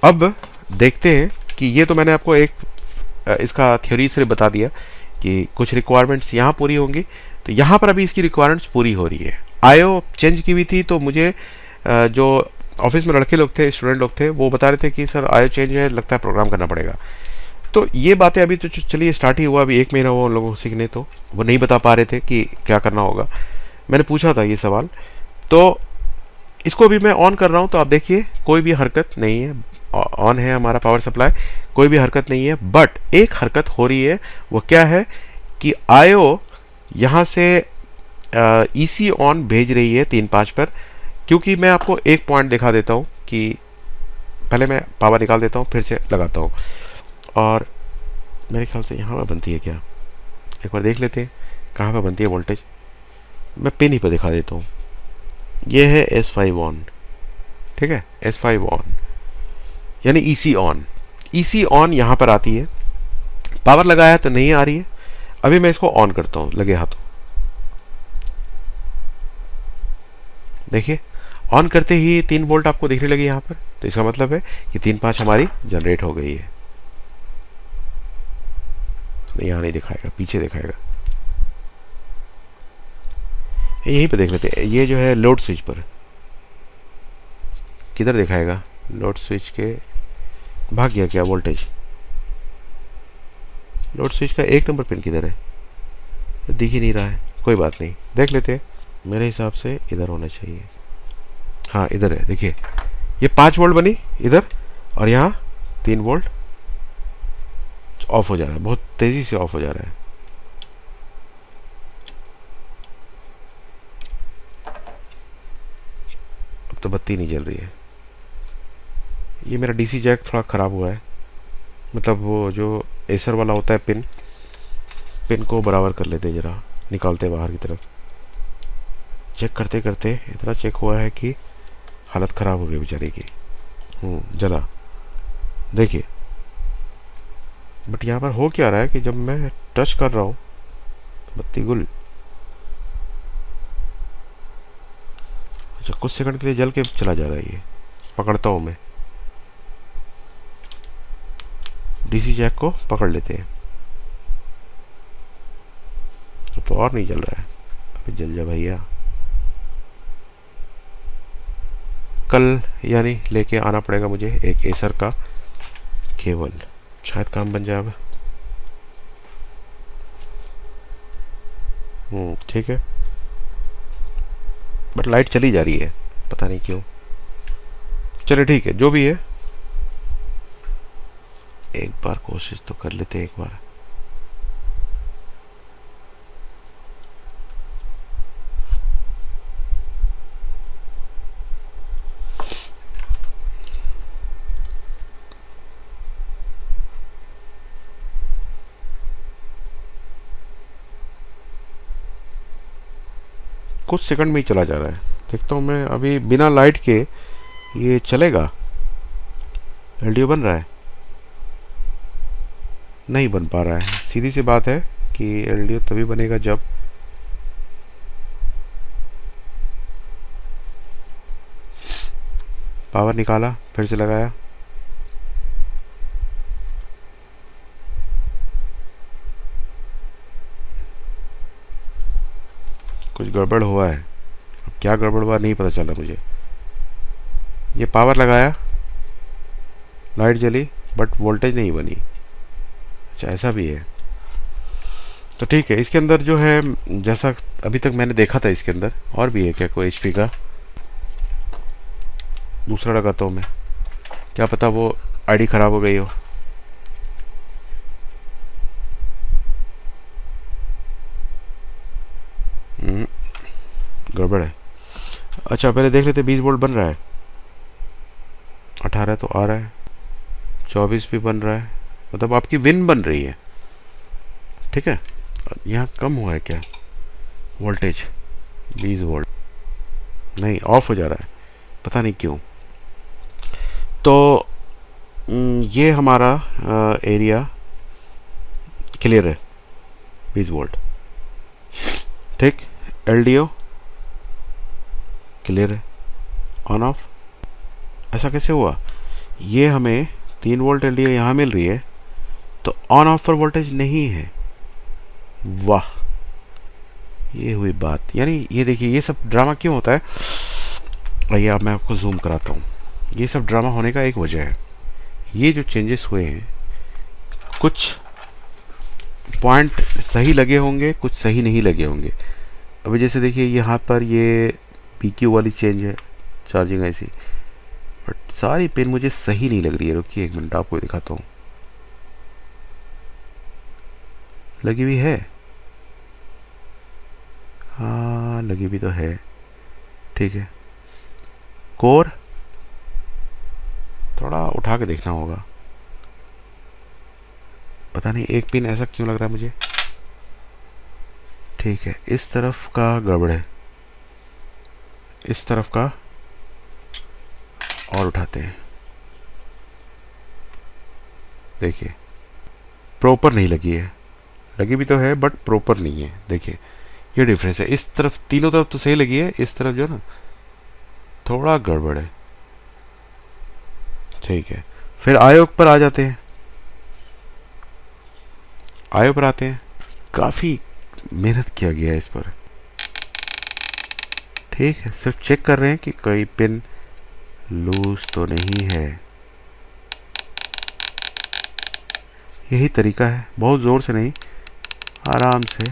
अब देखते हैं कि ये तो मैंने आपको एक इसका थ्योरी से बता दिया कि कुछ रिक्वायरमेंट्स यहाँ पूरी होंगी। तो यहाँ पर अभी इसकी रिक्वायरमेंट्स पूरी हो रही है। आईओ चेंज की हुई थी, तो मुझे जो ऑफिस में लड़के लोग थे, स्टूडेंट लोग थे, वो बता रहे थे कि सर आईओ चेंज है, लगता है प्रोग्राम करना पड़ेगा। तो ये बातें अभी तो चलिए स्टार्ट ही हुआ, अभी 1 महीना हुआ उन लोगों को सीखने, तो वो नहीं बता पा रहे थे कि क्या करना होगा। मैंने पूछा था ये सवाल, तो इसको अभी मैं ऑन कर रहा हूँ। तो आप देखिए कोई भी हरकत नहीं है, ऑन है हमारा पावर सप्लाई, कोई भी हरकत नहीं है। बट एक हरकत हो रही है, वो क्या है कि आईओ यहाँ से ईसी ऑन भेज रही है 3-5 पर। क्योंकि मैं आपको एक पॉइंट दिखा देता हूँ कि पहले मैं पावर निकाल देता हूँ, फिर से लगाता हूँ। और मेरे ख्याल से यहाँ पर बनती है क्या, एक बार देख लेते हैं कहाँ पर बनती है वोल्टेज। मैं पिन ही पर दिखा देता हूँ। ये है S5 ऑन, ठीक है, S5 ऑन यानी ईसी ऑन। ईसी ऑन यहाँ पर आती है, पावर लगाया तो नहीं आ रही है। अभी मैं इसको ऑन करता हूँ लगे हाथों, देखिए ऑन करते ही 3 वोल्ट आपको दिखने लगी यहाँ पर। तो इसका मतलब है कि 3-5 हमारी जनरेट हो गई है। यहाँ नहीं दिखाएगा, पीछे दिखाएगा। यहीं पे देख लेते हैं, ये जो है लोड स्विच पर किधर दिखाएगा, लोड स्विच के भाग गया क्या वोल्टेज? लोड स्विच का 1 नंबर पिन किधर है, दिख ही नहीं रहा है। कोई बात नहीं, देख लेते हैं। मेरे हिसाब से इधर होना चाहिए, हाँ इधर है। देखिए ये 5 वोल्ट बनी इधर, और यहाँ 3 वोल्ट ऑफ हो जा रहा है, बहुत तेजी से ऑफ हो जा रहा है। अब तो बत्ती नहीं जल रही है। ये मेरा डीसी जैक थोड़ा ख़राब हुआ है, मतलब वो जो एसर वाला होता है पिन, पिन को बराबर कर लेते ज़रा, निकालते बाहर की तरफ। चेक करते करते इतना चेक हुआ है कि हालत ख़राब हो गई बेचारे की। जला, देखिए। बट यहाँ पर हो क्या रहा है कि जब मैं टच कर रहा हूँ तो बत्ती गुल। अच्छा, कुछ सेकंड के लिए जल के चला जा रहा है। ये पकड़ता हूँ मैं, डीसी जैक को पकड़ लेते हैं। तो और नहीं जल रहा है, अभी जल जा भैया। कल यानी लेके आना पड़ेगा मुझे एक एसर का केबल, शायद काम बन जाए अब। ठीक है, बट लाइट चली जा रही है, पता नहीं क्यों। चलिए ठीक है, जो भी है एक बार कोशिश तो कर लेते हैं एक बार। कुछ सेकंड में ही चला जा रहा है। देखता हूँ मैं अभी बिना लाइट के ये चलेगा, एलडीओ बन रहा है? नहीं बन पा रहा है। सीधी सी बात है कि एलडीओ तभी बनेगा जब पावर निकाला, फिर से लगाया, कुछ गड़बड़ हुआ है। अब क्या गड़बड़ हुआ नहीं पता चला मुझे। ये पावर लगाया, लाइट जली, बट वोल्टेज नहीं बनी। अच्छा, ऐसा भी है। तो ठीक है, इसके अंदर जो है, जैसा अभी तक मैंने देखा था, इसके अंदर और भी है क्या कोई HP का? दूसरा लगाता हूँ मैं, क्या पता वो आईडी ख़राब हो गई हो। गड़बड़ है। अच्छा, पहले देख लेते, 20 वोल्ट बन रहा है, 18 तो आ रहा है, 24 भी बन रहा है, मतलब आपकी विन बन रही है। ठीक है, यहाँ कम हुआ है क्या वोल्टेज? 20 वोल्ट नहीं, ऑफ हो जा रहा है, पता नहीं क्यों। तो ये हमारा एरिया क्लियर है, 20 वोल्ट। ठीक, LDO क्लियर है, ऑन ऑफ। ऐसा कैसे हुआ? ये हमें 3 वोल्ट LDO यहाँ मिल रही है, तो ऑन ऑफ पर वोल्टेज नहीं है। वाह, ये हुई बात। यानी ये देखिए, ये सब ड्रामा क्यों होता है? आइए अब मैं आपको जूम कराता हूँ। ये सब ड्रामा होने का एक वजह है, ये जो चेंजेस हुए हैं, कुछ पॉइंट सही लगे होंगे, कुछ सही नहीं लगे होंगे। अभी जैसे देखिए, यहाँ पर ये PQ वाली चेंज है, चार्जिंग ऐसी, बट सारी पिन मुझे सही नहीं लग रही है। रुकिए एक मिनट, आपको दिखाता हूँ। लगी हुई है, हाँ लगी भी तो है। ठीक है, कोर थोड़ा उठा के देखना होगा, पता नहीं एक पिन ऐसा क्यों लग रहा है मुझे। ठीक है, इस तरफ का गड़बड़ है, इस तरफ का और उठाते हैं। देखिए, प्रॉपर नहीं लगी है, लगी भी तो है बट प्रॉपर नहीं है। देखिए ये डिफरेंस है। इस तरफ, तीनों तरफ तो सही लगी है, इस तरफ जो है ना थोड़ा गड़बड़ है। ठीक है, फिर आयोग पर आ जाते हैं। आयोग पर आते हैं, काफ़ी मेहनत किया गया है इस पर। ठीक है, सिर्फ चेक कर रहे हैं कि कोई पिन लूज तो नहीं है। यही तरीका है, बहुत ज़ोर से नहीं, आराम से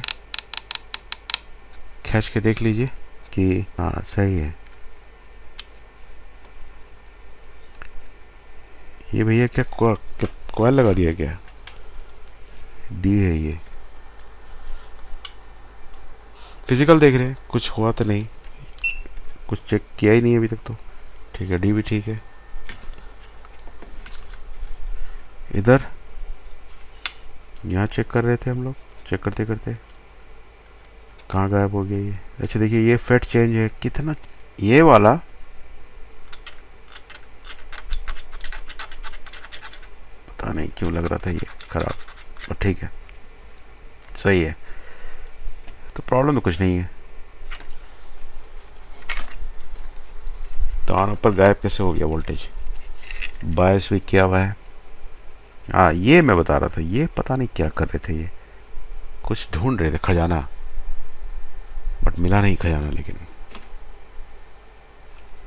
खींच के देख लीजिए कि हाँ सही है। ये भैया क्या कॉइल लगा दिया क्या? डी है ये। फिजिकल देख रहे हैं, कुछ हुआ तो नहीं, कुछ चेक किया ही नहीं अभी तक तो। ठीक है, डी भी ठीक है। इधर यहाँ चेक कर रहे थे हम लोग, चेक करते करते कहाँ गायब हो गया ये? अच्छा देखिए, ये फेट चेंज है कितना, ये वाला पता नहीं क्यों लग रहा था ये खराब, और ठीक है सही है, तो प्रॉब्लम तो कुछ नहीं है। तो ऑन पर गायब कैसे हो गया वोल्टेज? बायस भी किया हुआ है। हाँ, ये मैं बता रहा था, ये पता नहीं क्या कर रहे थे, ये कुछ ढूंढ रहे थे, खजाना, बट मिला नहीं खजाना। लेकिन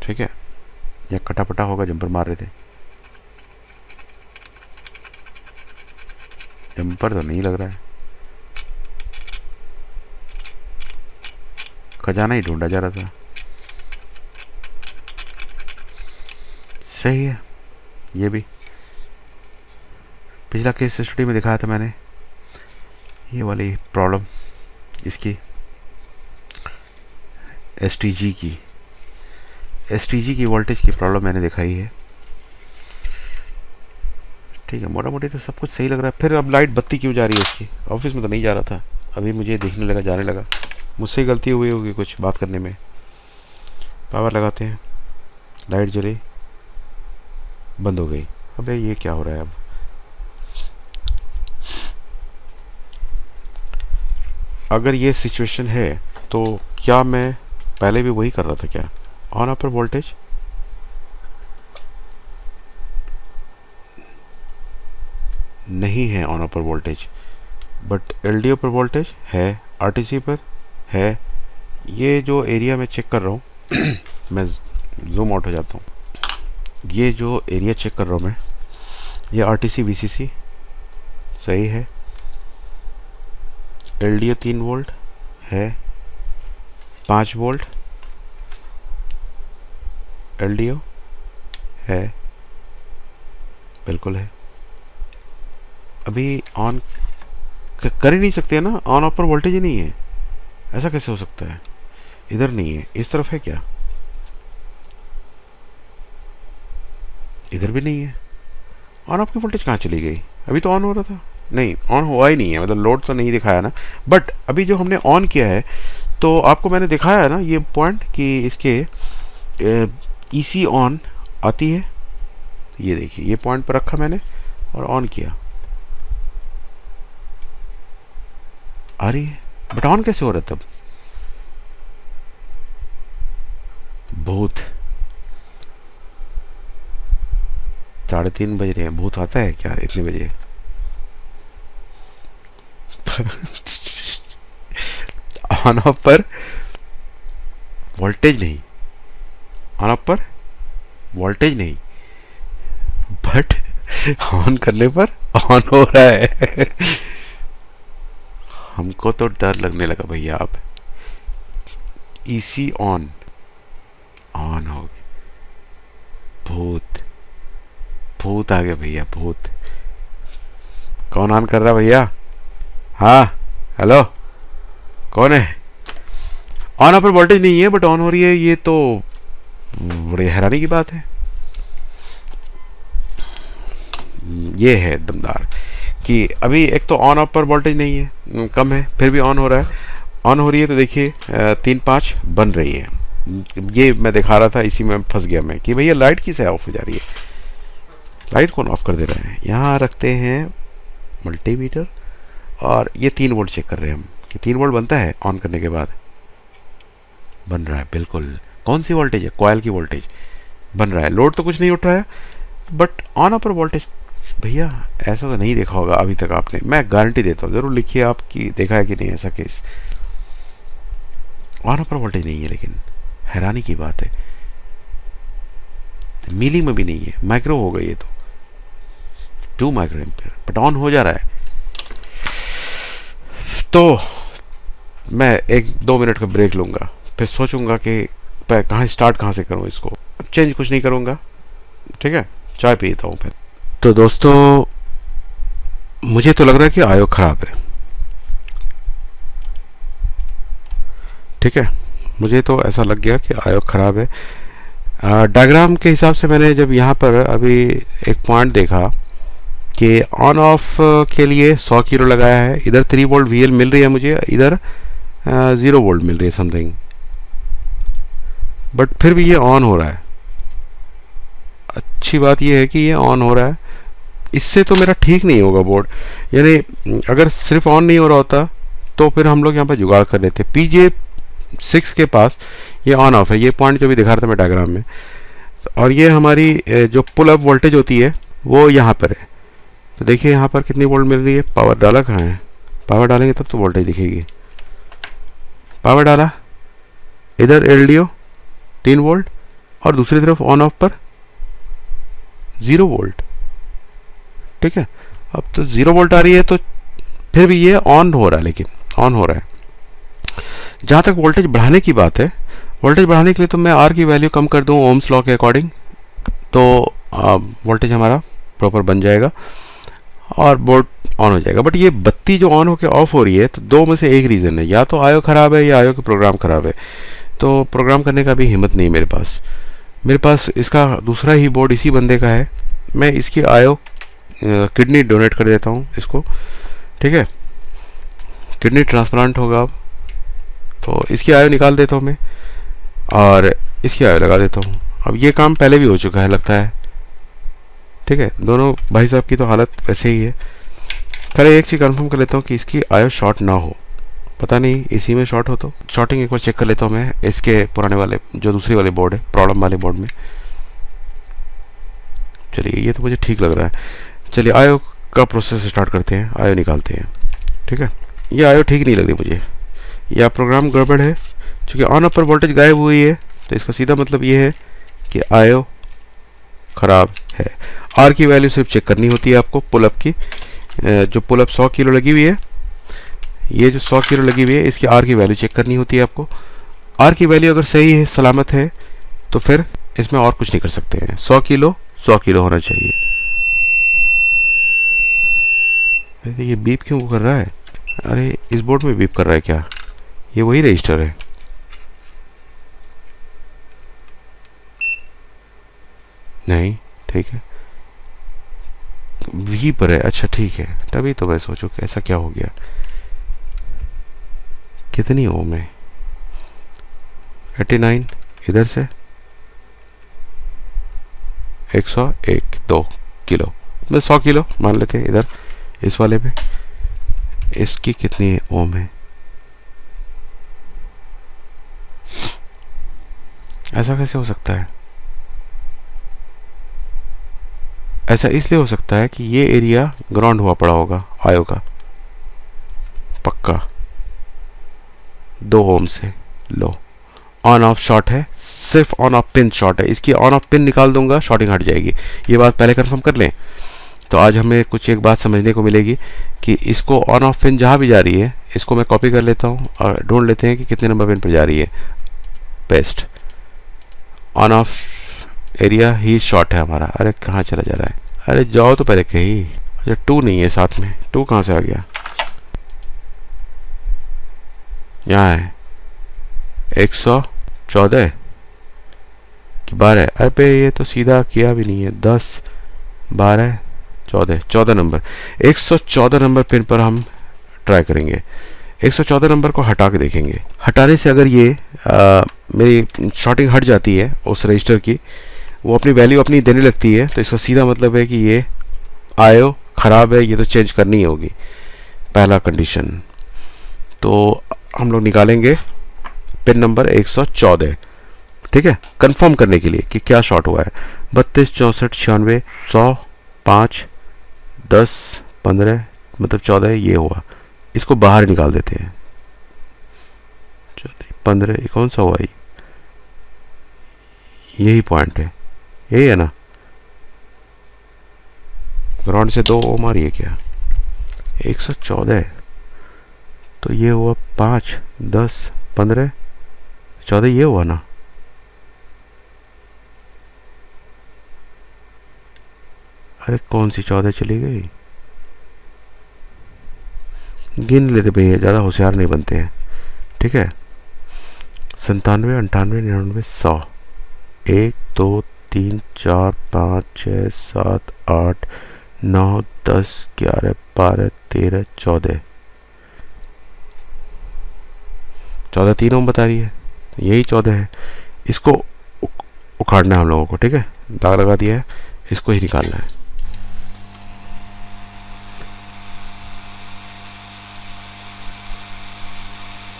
ठीक है, या कटापटा होगा, जंपर मार रहे थे। जंपर तो नहीं लग रहा है, खजाना ही ढूंढा जा रहा था। सही है, ये भी पिछला केस स्टडी में दिखाया था मैंने, ये वाली प्रॉब्लम इसकी STG की वोल्टेज की प्रॉब्लम मैंने दिखाई है। ठीक है, मोटा मोटी तो सब कुछ सही लग रहा है। फिर अब लाइट बत्ती क्यों जा रही है इसकी? ऑफिस में तो नहीं जा रहा था, अभी मुझे देखने लगा, जाने लगा। मुझसे गलती हुई होगी कुछ बात करने में। पावर लगाते हैं, लाइट जली, बंद हो गई। अबे ये क्या हो रहा है अब? अगर ये सिचुएशन है तो क्या मैं पहले भी वही कर रहा था क्या? ऑन अपर वोल्टेज नहीं है ऑन ऑफ पर वोल्टेज, बट एलडीओ पर वोल्टेज है, आरटीसी पर है। ये जो एरिया मैं चेक कर रहा हूँ मैं जूम आउट हो जाता हूँ। ये जो एरिया चेक कर रहा हूँ मैं, ये आरटीसी वीसीसी सही है, एलडीओ 3 वोल्ट है, 5 वोल्ट एलडीओ है, बिल्कुल है। अभी ऑन कर ही नहीं सकते ना, ऑन ऑफ पर वोल्टेज ही नहीं है, ऐसा कैसे हो सकता है? इधर नहीं है, इस तरफ है क्या? इधर भी नहीं है। ऑन ऑफ की वोल्टेज कहाँ चली गई? अभी तो ऑन हो रहा था। नहीं, ऑन हुआ ही नहीं है, मतलब लोड तो नहीं दिखाया ना। बट अभी जो हमने ऑन किया है, तो आपको मैंने दिखाया है ना ये पॉइंट कि इसके ईसी ऑन आती है। ये देखिए, ये पॉइंट पर रखा मैंने और ऑन किया, आ रही है। बट ऑन कैसे हो रहा है तब? भूत 3:30 बज रहे हैं, भूत आता है क्या इतने बजे? ऑन ऑफ पर वोल्टेज नहीं, ऑन ऑफ पर वोल्टेज नहीं, बट ऑन करने पर ऑन हो रहा है। हमको तो डर लगने लगा भैया। अब ईसी ऑन ऑन हो गया। भूत भूत आ गया भैया, भूत। कौन ऑन कर रहा भैया? हाँ, हेलो, कौन है? ऑन पर वोल्टेज नहीं है बट ऑन हो रही है, ये तो बड़ी हैरानी की बात है। ये है दमदार कि अभी एक तो ऑन ऑफ पर वोल्टेज नहीं है, कम है, फिर भी ऑन हो रहा है। ऑन हो रही है तो देखिए 3-5 बन रही है। ये मैं दिखा रहा था, इसी में फंस गया मैं कि भैया लाइट किसे ऑफ हो जा रही है? लाइट कौन ऑफ कर दे रहा है? यहाँ रखते हैं मल्टीमीटर और ये 3 वोल्ट चेक कर रहे हैं हम कि 3 वोल्ट बनता है ऑन करने के बाद। बन रहा है बिल्कुल। कौन सी वोल्टेज है? कॉयल की वोल्टेज बन रहा है। लोड तो कुछ नहीं उठ रहा है, बट ऑन अपर वोल्टेज भैया ऐसा तो नहीं देखा होगा अभी तक आपने। मैं गारंटी देता हूँ, जरूर लिखिए आपकी देखा है कि नहीं ऐसा केस। ऑन अपर वोल्टेज नहीं है, लेकिन हैरानी की बात है मिली में भी नहीं है, माइक्रो हो गई है तो 2 माइक्रो एम्पियर, बट ऑन हो जा रहा है। तो मैं 1-2 मिनट का ब्रेक लूंगा, फिर सोचूंगा कि कहाँ स्टार्ट कहाँ से करूँ इसको। चेंज कुछ नहीं करूंगा, ठीक है, चाय पीता हूँ फिर। तो दोस्तों मुझे तो लग रहा है कि आयोग खराब है, ठीक है, मुझे तो ऐसा लग गया कि आयोग खराब है। डायग्राम के हिसाब से मैंने जब यहाँ पर अभी एक पॉइंट देखा कि ऑन ऑफ के लिए 100 किलो लगाया है, इधर 3 वोल्ट वीएल मिल रही है मुझे, इधर 0 वोल्ट मिल रही है समथिंग, बट फिर भी ये ऑन हो रहा है। अच्छी बात ये है कि ये ऑन हो रहा है। इससे तो मेरा ठीक नहीं होगा बोर्ड, यानी अगर सिर्फ ऑन नहीं हो रहा होता तो फिर हम लोग यहाँ पर जुगाड़ कर लेते। PJ6 के पास ये ऑन ऑफ है, ये पॉइंट जो भी दिखा रहा था मैं डायग्राम में, और ये हमारी जो पुल अप वोल्टेज होती है वो यहाँ पर है। तो देखिए यहाँ पर कितनी वोल्ट मिल रही है। पावर डाला कहाँ है? पावर डालेंगे तब तो वोल्टेज दिखेगी। पावर डाला, इधर LDO 3 वोल्ट और दूसरी तरफ ऑन ऑफ पर 0 वोल्ट, ठीक है। अब तो 0 वोल्ट आ रही है, तो फिर भी ये ऑन हो रहा है, लेकिन ऑन हो रहा है। जहाँ तक वोल्टेज बढ़ाने की बात है, वोल्टेज बढ़ाने के लिए तो मैं R की वैल्यू कम कर दूँ ओम्स लॉ के अकॉर्डिंग, तो वोल्टेज हमारा प्रॉपर बन जाएगा और बोर्ड ऑन हो जाएगा। बट ये बत्ती जो ऑन होकर ऑफ हो रही है, तो दो में से एक रीज़न है, या तो आयो ख़राब है या आयो का प्रोग्राम ख़राब है। तो प्रोग्राम करने का भी हिम्मत नहीं मेरे पास। मेरे पास इसका दूसरा ही बोर्ड इसी बंदे का है, मैं इसकी आयो किडनी डोनेट कर देता हूँ इसको, ठीक है। किडनी ट्रांसप्लांट होगा अब, तो इसकी आयो निकाल देता हूँ मैं और इसकी आयो लगा देता हूँ। अब ये काम पहले भी हो चुका है लगता है, ठीक है। दोनों भाई साहब की तो हालत वैसे ही है। खैर एक चीज़ कंफर्म कर लेता हूँ कि इसकी आयो शॉर्ट ना हो, पता नहीं इसी में शॉर्ट हो तो शॉर्टिंग एक बार चेक कर लेता हूँ मैं इसके पुराने वाले जो दूसरी वाले बोर्ड है, प्रॉब्लम वाले बोर्ड में। चलिए ये तो मुझे ठीक लग रहा है। चलिए आयो का प्रोसेस स्टार्ट करते हैं, आयो निकालते हैं। ठीक है, ये आयो ठीक नहीं लग रही मुझे, या प्रोग्राम गड़बड़ है, क्योंकि ऑन अपर वोल्टेज गायब हुई है, तो इसका सीधा मतलब ये है कि आयो ख़राब है। आर की वैल्यू सिर्फ चेक करनी होती है आपको पुलअप की। जो पुलअप 100 किलो लगी हुई है, ये जो 100 किलो लगी हुई है, इसकी आर की वैल्यू चेक करनी होती है आपको। आर की वैल्यू अगर सही है, सलामत है, तो फिर इसमें और कुछ नहीं कर सकते हैं। 100 किलो 100 किलो होना चाहिए। अरे ये बीप क्यों कर रहा है? अरे इस बोर्ड में बीप कर रहा है क्या? ये वही रजिस्टर है? नहीं, ठीक है, वी पर है। अच्छा ठीक है, तभी तो मैं सोचूं कि ऐसा क्या हो गया। कितनी ओम है? 89, इधर से 101, 2 किलो, मैं 100 किलो मान लेते हैं इधर इस वाले पे। इसकी कितनी ओम है? ऐसा कैसे हो सकता है? ऐसा इसलिए हो सकता है कि ये एरिया ग्राउंड हुआ पड़ा होगा आयो का, पक्का 2 ओम से लो। ऑन ऑफ शॉर्ट है, सिर्फ ऑन ऑफ पिन शॉर्ट है। इसकी ऑन ऑफ पिन निकाल दूंगा, शॉर्टिंग हट जाएगी। ये बात पहले कंफर्म कर लें, तो आज हमें कुछ एक बात समझने को मिलेगी कि इसको ऑन ऑफ पिन जहाँ भी जा रही है, इसको मैं कॉपी कर लेता हूँ और ढूंढ लेते हैं कि कितने नंबर पिन पर जा रही है। Paste, on off area he short है हमारा। अरे कहाँ चला जा रहा है? अरे जाओ तो पहले कहीं। अच्छा 2 नहीं है साथ में, 2 कहाँ से आ गया? यहाँ है 114 कि 12? अरे ये तो सीधा किया भी नहीं है। 10 12 14, 14 नंबर, 114 नंबर पिन पर हम ट्राई करेंगे। 114 नंबर को हटा के देखेंगे। हटाने से अगर ये मेरी शॉर्टिंग हट जाती है उस रजिस्टर की, वो अपनी वैल्यू अपनी देने लगती है, तो इसका सीधा मतलब है कि ये आयो ख़राब है, ये तो चेंज करनी होगी। पहला कंडीशन। तो हम लोग निकालेंगे पिन नंबर 114, ठीक है, कंफर्म करने के लिए कि क्या शॉर्ट हुआ है। 32 64 96 100 5 10 15 मतलब 14 ये हुआ। इसको बाहर निकाल देते हैं। 15 कौन सा हुआ? यही पॉइंट है, यही है ना? ग्राउंड से 2 ओम आ रही है क्या? 114, तो ये हुआ 5 10 15 14, ये हुआ ना? अरे कौन सी 14 चली गई? गिन लेते भैया, ज़्यादा होशियार नहीं बनते हैं, ठीक है। 97 98 99 100, 1 2 3 4 5 6 7 8 9 10 11 12 13 14, 14 3 ओम बता रही है, यही 14 है। इसको उखाड़ना है हम लोगों को, ठीक है, दाग लगा दिया है, इसको ही निकालना है।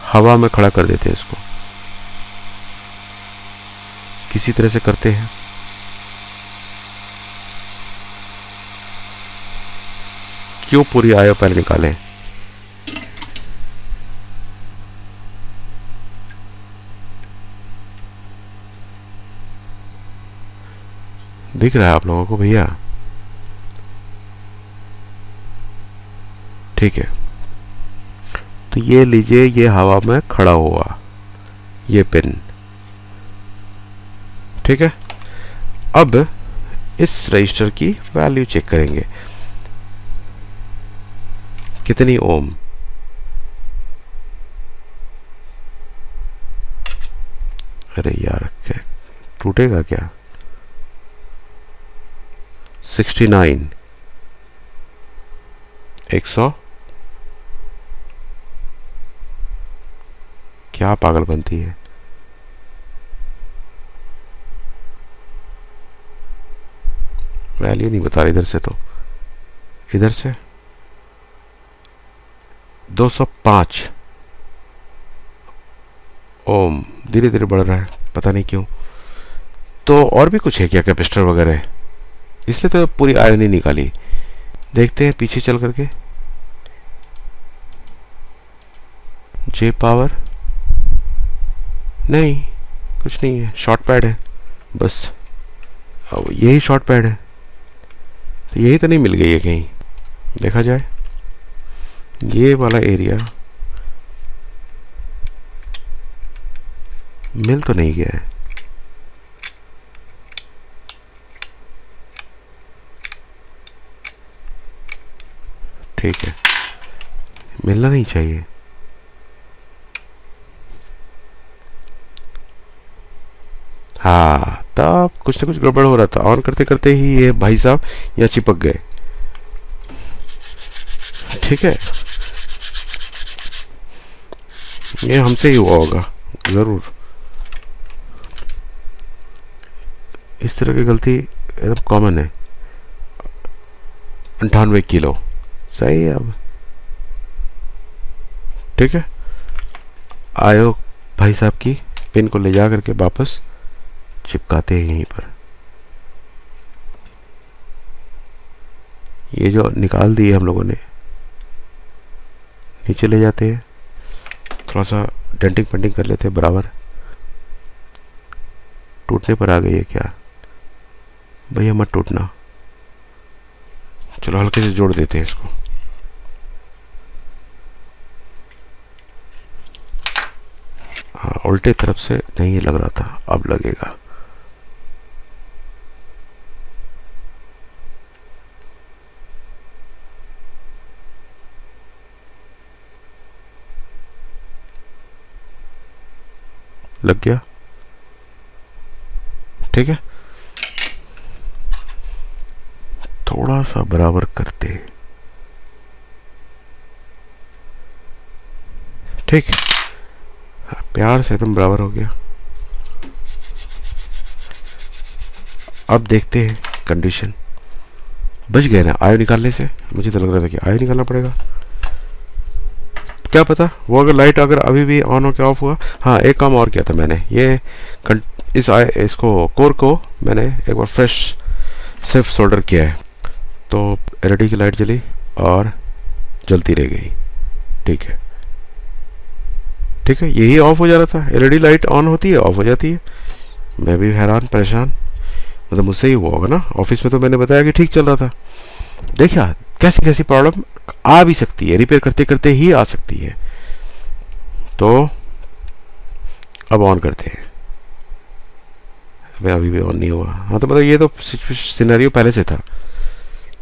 हवा में खड़ा कर देते हैं इसको, किसी तरह से करते हैं। क्यों पूरी आयो पहले निकालें? दिख रहा है आप लोगों को भैया? ठीक है, तो ये लीजिए, ये हवा में खड़ा हुआ ये पिन, ठीक है। अब इस रजिस्टर की वैल्यू चेक करेंगे, कितनी ओम? अरे यार टूटेगा क्या? 69 100, क्या पागल बनती है? वैल्यू नहीं बता रही इधर से, तो इधर से 205 ओम धीरे धीरे बढ़ रहा है, पता नहीं क्यों। तो और भी कुछ है क्या कैपेसिटर वगैरह? इसलिए तो पूरी आयो नहीं निकाली। देखते हैं पीछे चल करके। जे पावर नहीं, कुछ नहीं है, शॉर्ट पैड है बस। अब यही शॉर्ट पैड है, तो यही तो नहीं मिल गई है कहीं। देखा जाए ये वाला एरिया मिल तो नहीं गया है। ठीक है, मिलना नहीं चाहिए। हाँ, तब कुछ ना कुछ गड़बड़ हो रहा था। ऑन करते करते ही ये भाई साहब यहाँ चिपक गए। ठीक है, ये हमसे ही हुआ होगा ज़रूर। इस तरह की गलती एकदम कॉमन है। 98 किलो सही है। अब ठीक है, आयो भाई साहब की पिन को ले जा करके वापस चिपकाते हैं यहीं पर। ये जो निकाल दिए हम लोगों ने, नीचे ले जाते हैं, थोड़ा सा डेंटिंग पेंटिंग कर लेते हैं बराबर। टूटने पर आ गई है क्या? भैया मत टूटना। चलो हल्के से जोड़ देते हैं इसको। हाँ, उल्टे तरफ से नहीं लग रहा था, अब लगेगा। लग गया। ठीक है, थोड़ा सा बराबर करते हैं। ठीक है, प्यार से एकदम बराबर हो गया। अब देखते हैं कंडीशन। बच गए ना आयो निकालने से? मुझे तो लग रहा था कि आयो निकालना पड़ेगा। क्या पता वो अगर लाइट अगर अभी भी ऑन हो के ऑफ हुआ। हाँ, एक काम और किया था मैंने, ये इसको कोर को मैंने एक बार फ्रेश सिर्फ सोल्डर किया है, तो एलईडी की लाइट जली और जलती रह गई। ठीक है, ठीक है, यही ऑफ हो जा रहा था। एलईडी लाइट ऑन होती है, ऑफ हो जाती है। मैं भी हैरान परेशान, मतलब मुझसे ही हुआ होगा ना। ऑफिस में तो मैंने बताया कि ठीक चल रहा था। देखा कैसी कैसी प्रॉब्लम आ भी सकती है, रिपेयर करते करते ही आ सकती है। तो अब ऑन करते हैं। अभी भी ऑन नहीं हुआ। हाँ, तो मतलब ये तो सिनेरियो पहले से था।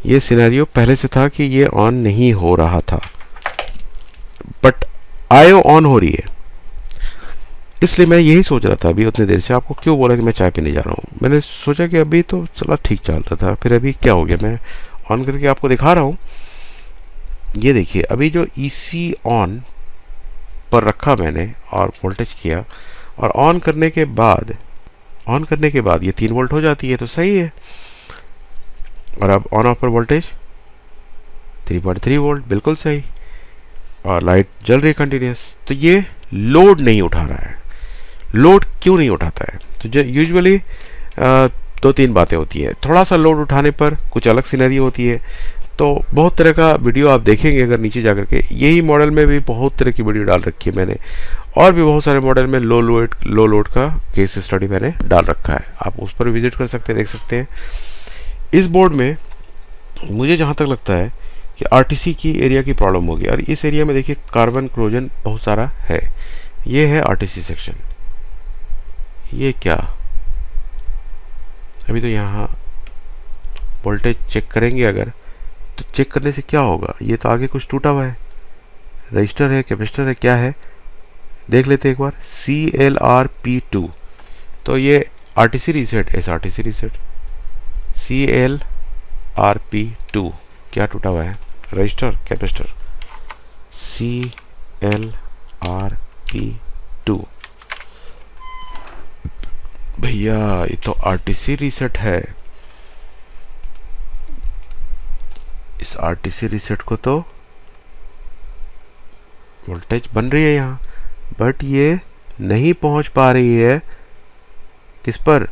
ये सिनेरियो पहले से था कि ये ऑन नहीं हो रहा था, बट आयो ऑन हो रही है। इसलिए मैं यही सोच रहा था अभी उतनी देर से। आपको क्यों बोला कि मैं चाय पीने जा रहा हूँ? मैंने सोचा कि अभी तो चला ठीक चल रहा था, फिर अभी क्या हो गया। मैं ऑन करके आपको दिखा रहा हूँ। ये देखिए, अभी जो ईसी ऑन पर रखा मैंने और वोल्टेज किया, और ऑन करने के बाद ये 3 वोल्ट हो जाती है, तो सही है। और अब ऑन ऑफ पर वोल्टेज 3.3 वोल्ट, बिल्कुल सही। और लाइट जल रही है कंटिन्यूस। तो ये लोड नहीं उठा रहा है। लोड क्यों नहीं उठाता है? तो यूजुअली 2-3 बातें होती है। थोड़ा सा लोड उठाने पर कुछ अलग सिनेरियो होती है। तो बहुत तरह का वीडियो आप देखेंगे अगर नीचे जाकर के। यही मॉडल में भी बहुत तरह की वीडियो डाल रखी है मैंने, और भी बहुत सारे मॉडल में लो लोड का केस स्टडी मैंने डाल रखा है। आप उस पर विजिट कर सकते हैं, देख सकते हैं। इस बोर्ड में मुझे जहाँ तक लगता है कि आरटीसी की एरिया की प्रॉब्लम होगी। और इस एरिया में देखिए कार्बन क्रोजन बहुत सारा है। ये है आरटीसी सेक्शन। ये क्या, अभी तो यहाँ वोल्टेज चेक करेंगे अगर, तो चेक करने से क्या होगा? ये तो आगे कुछ टूटा हुआ है। रजिस्टर है, कैपेसिटर है, क्या है देख लेते हैं एक बार। CLRP2, तो ये RTC reset, SRTC reset. CLRP2 क्या टूटा हुआ है? Register, capacitor. CLRP2 भैया, ये तो आरटीसी रीसेट है। इस आरटीसी रीसेट को तो वोल्टेज बन रही है यहाँ, बट ये नहीं पहुंच पा रही है किस पर?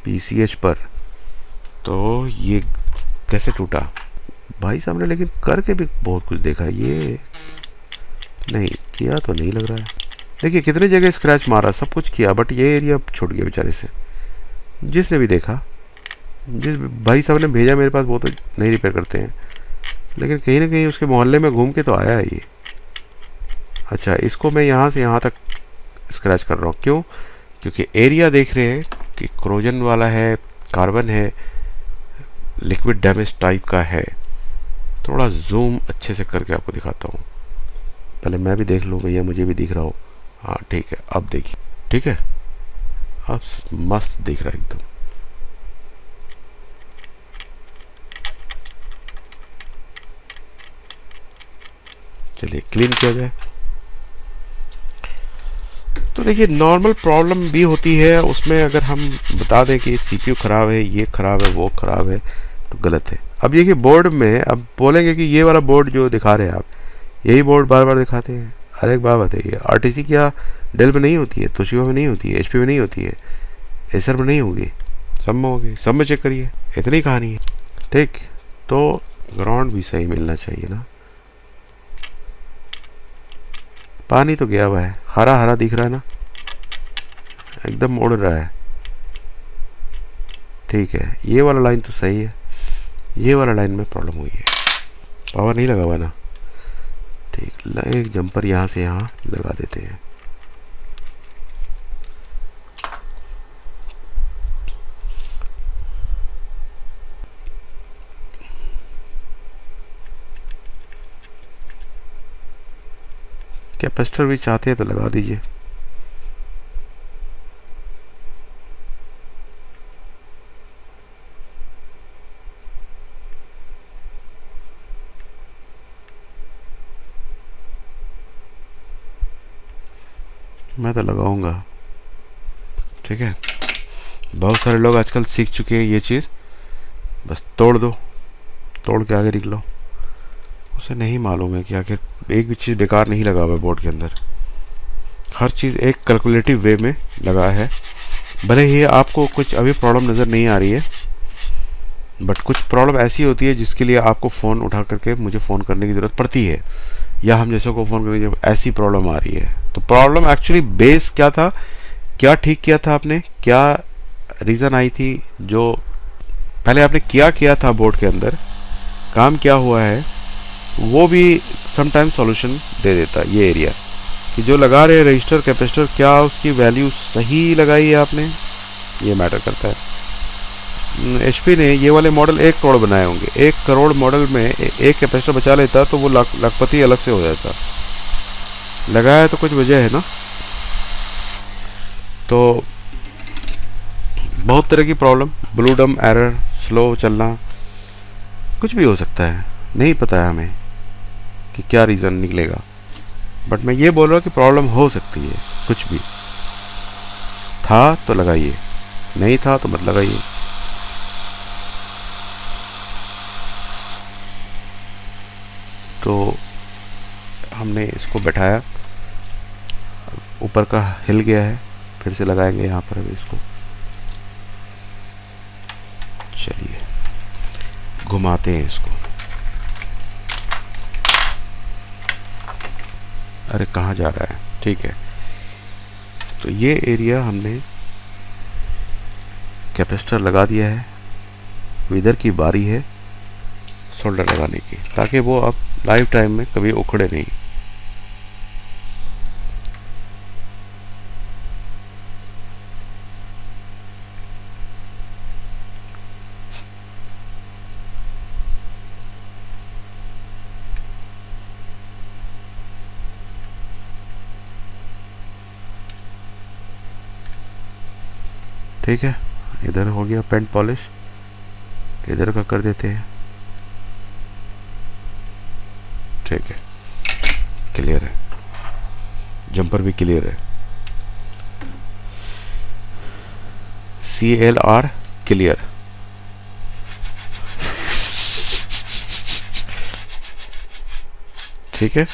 PCH पर। तो ये कैसे टूटा? भाई साहब ने लेकिन करके भी बहुत कुछ देखा, ये नहीं किया तो नहीं लग रहा है। देखिए कितनी जगह स्क्रैच मारा, सब कुछ किया, बट ये एरिया छूट गया बेचारे से। जिसने भी देखा, जिस भाई साहब ने भेजा मेरे पास, वो तो नहीं रिपेयर करते हैं, लेकिन कहीं ना कहीं उसके मोहल्ले में घूम के तो आया है ये। अच्छा, इसको मैं यहाँ से यहाँ तक स्क्रैच कर रहा हूँ, क्यों? क्योंकि एरिया देख रहे हैं कि क्रोजन वाला है, कार्बन है, लिक्विड डैमेज टाइप का है। थोड़ा जूम अच्छे से करके आपको दिखाता हूँ, पहले मैं भी देख लूँ भैया, मुझे भी दिख रहा हो। हाँ ठीक है, अब देखिए, ठीक है, अब मस्त दिख रहा है एकदम। चलिए क्लीन किया जाए। तो देखिए नॉर्मल प्रॉब्लम भी होती है उसमें, अगर हम बता दें कि सीपीयू ख़राब है, ये ख़राब है, वो ख़राब है, तो गलत है। अब देखिए बोर्ड में अब बोलेंगे कि ये वाला बोर्ड जो दिखा रहे हैं आप, यही बोर्ड बार बार दिखाते हैं। अरे एक बात बताइए, आरटीसी क्या डेल में नहीं होती है, तोशिबा में नहीं होती है, एचपी में नहीं होती है, एसर में नहीं होगी, सब में होगी, सब में चेक करिए, इतनी कहानी है। ठीक, तो ग्राउंड भी सही मिलना चाहिए ना। पानी तो गया हुआ है, हरा हरा दिख रहा है ना, एकदम उड़ रहा है। ठीक है, ये वाला लाइन तो सही है, ये वाला लाइन में प्रॉब्लम हुई है, पावर नहीं लगा हुआ ना। ठीक, एक जंपर यहाँ से यहाँ लगा देते हैं। कैपेसिटर भी चाहते हैं तो लगा दीजिए। मैं तो लगाऊंगा, ठीक है। बहुत सारे लोग आजकल सीख चुके हैं ये चीज़, बस तोड़ दो, तोड़ के आगे निकलो। उसे नहीं मालूम है कि आखिर एक भी चीज़ बेकार नहीं लगा हुआ है बोर्ड के अंदर, हर चीज़ एक कैलकुलेटिव वे में लगा है। भले ही आपको कुछ अभी प्रॉब्लम नज़र नहीं आ रही है, बट कुछ प्रॉब्लम ऐसी होती है जिसके लिए आपको फ़ोन उठा करके मुझे फ़ोन करने की ज़रूरत पड़ती है, या हम जैसे को फ़ोन करने की, ऐसी प्रॉब्लम आ रही है। तो प्रॉब्लम एक्चुअली बेस क्या था, क्या ठीक किया था आपने, क्या रीज़न आई थी, जो पहले आपने क्या किया था बोर्ड के अंदर, काम क्या हुआ है, वो भी समटाइम सॉल्यूशन दे देता है ये एरिया। कि जो लगा रहे रजिस्टर कैपेसिटर, क्या उसकी वैल्यू सही लगाई है आपने, ये मैटर करता है। एचपी ने ये वाले मॉडल 1 करोड़ बनाए होंगे, 1 करोड़ मॉडल में एक कैपेसिटर बचा लेता तो वो लाखपति अलग से हो जाता। लगाया तो कुछ वजह है ना। तो बहुत तरह की प्रॉब्लम, ब्लू डम एरर, स्लो चलना, कुछ भी हो सकता है, नहीं पता है हमें कि क्या रीज़न निकलेगा, बट मैं ये बोल रहा हूँ कि प्रॉब्लम हो सकती है। कुछ भी था तो लगाइए, नहीं था तो मत लगाइए। तो हमने इसको बैठाया, ऊपर का हिल गया है, फिर से लगाएंगे यहाँ पर अभी इसको। चलिए घुमाते हैं इसको। अरे कहाँ जा रहा है, ठीक है। तो ये एरिया हमने कैपेसिटर लगा दिया है, इधर की बारी है सोल्डर लगाने की, ताकि वो अब लाइफ टाइम में कभी उखड़े नहीं। ठीक है, इधर हो गया पेंट पॉलिश, इधर का कर देते हैं। ठीक है, क्लियर है, जंपर भी क्लियर है, CLR क्लियर। ठीक है,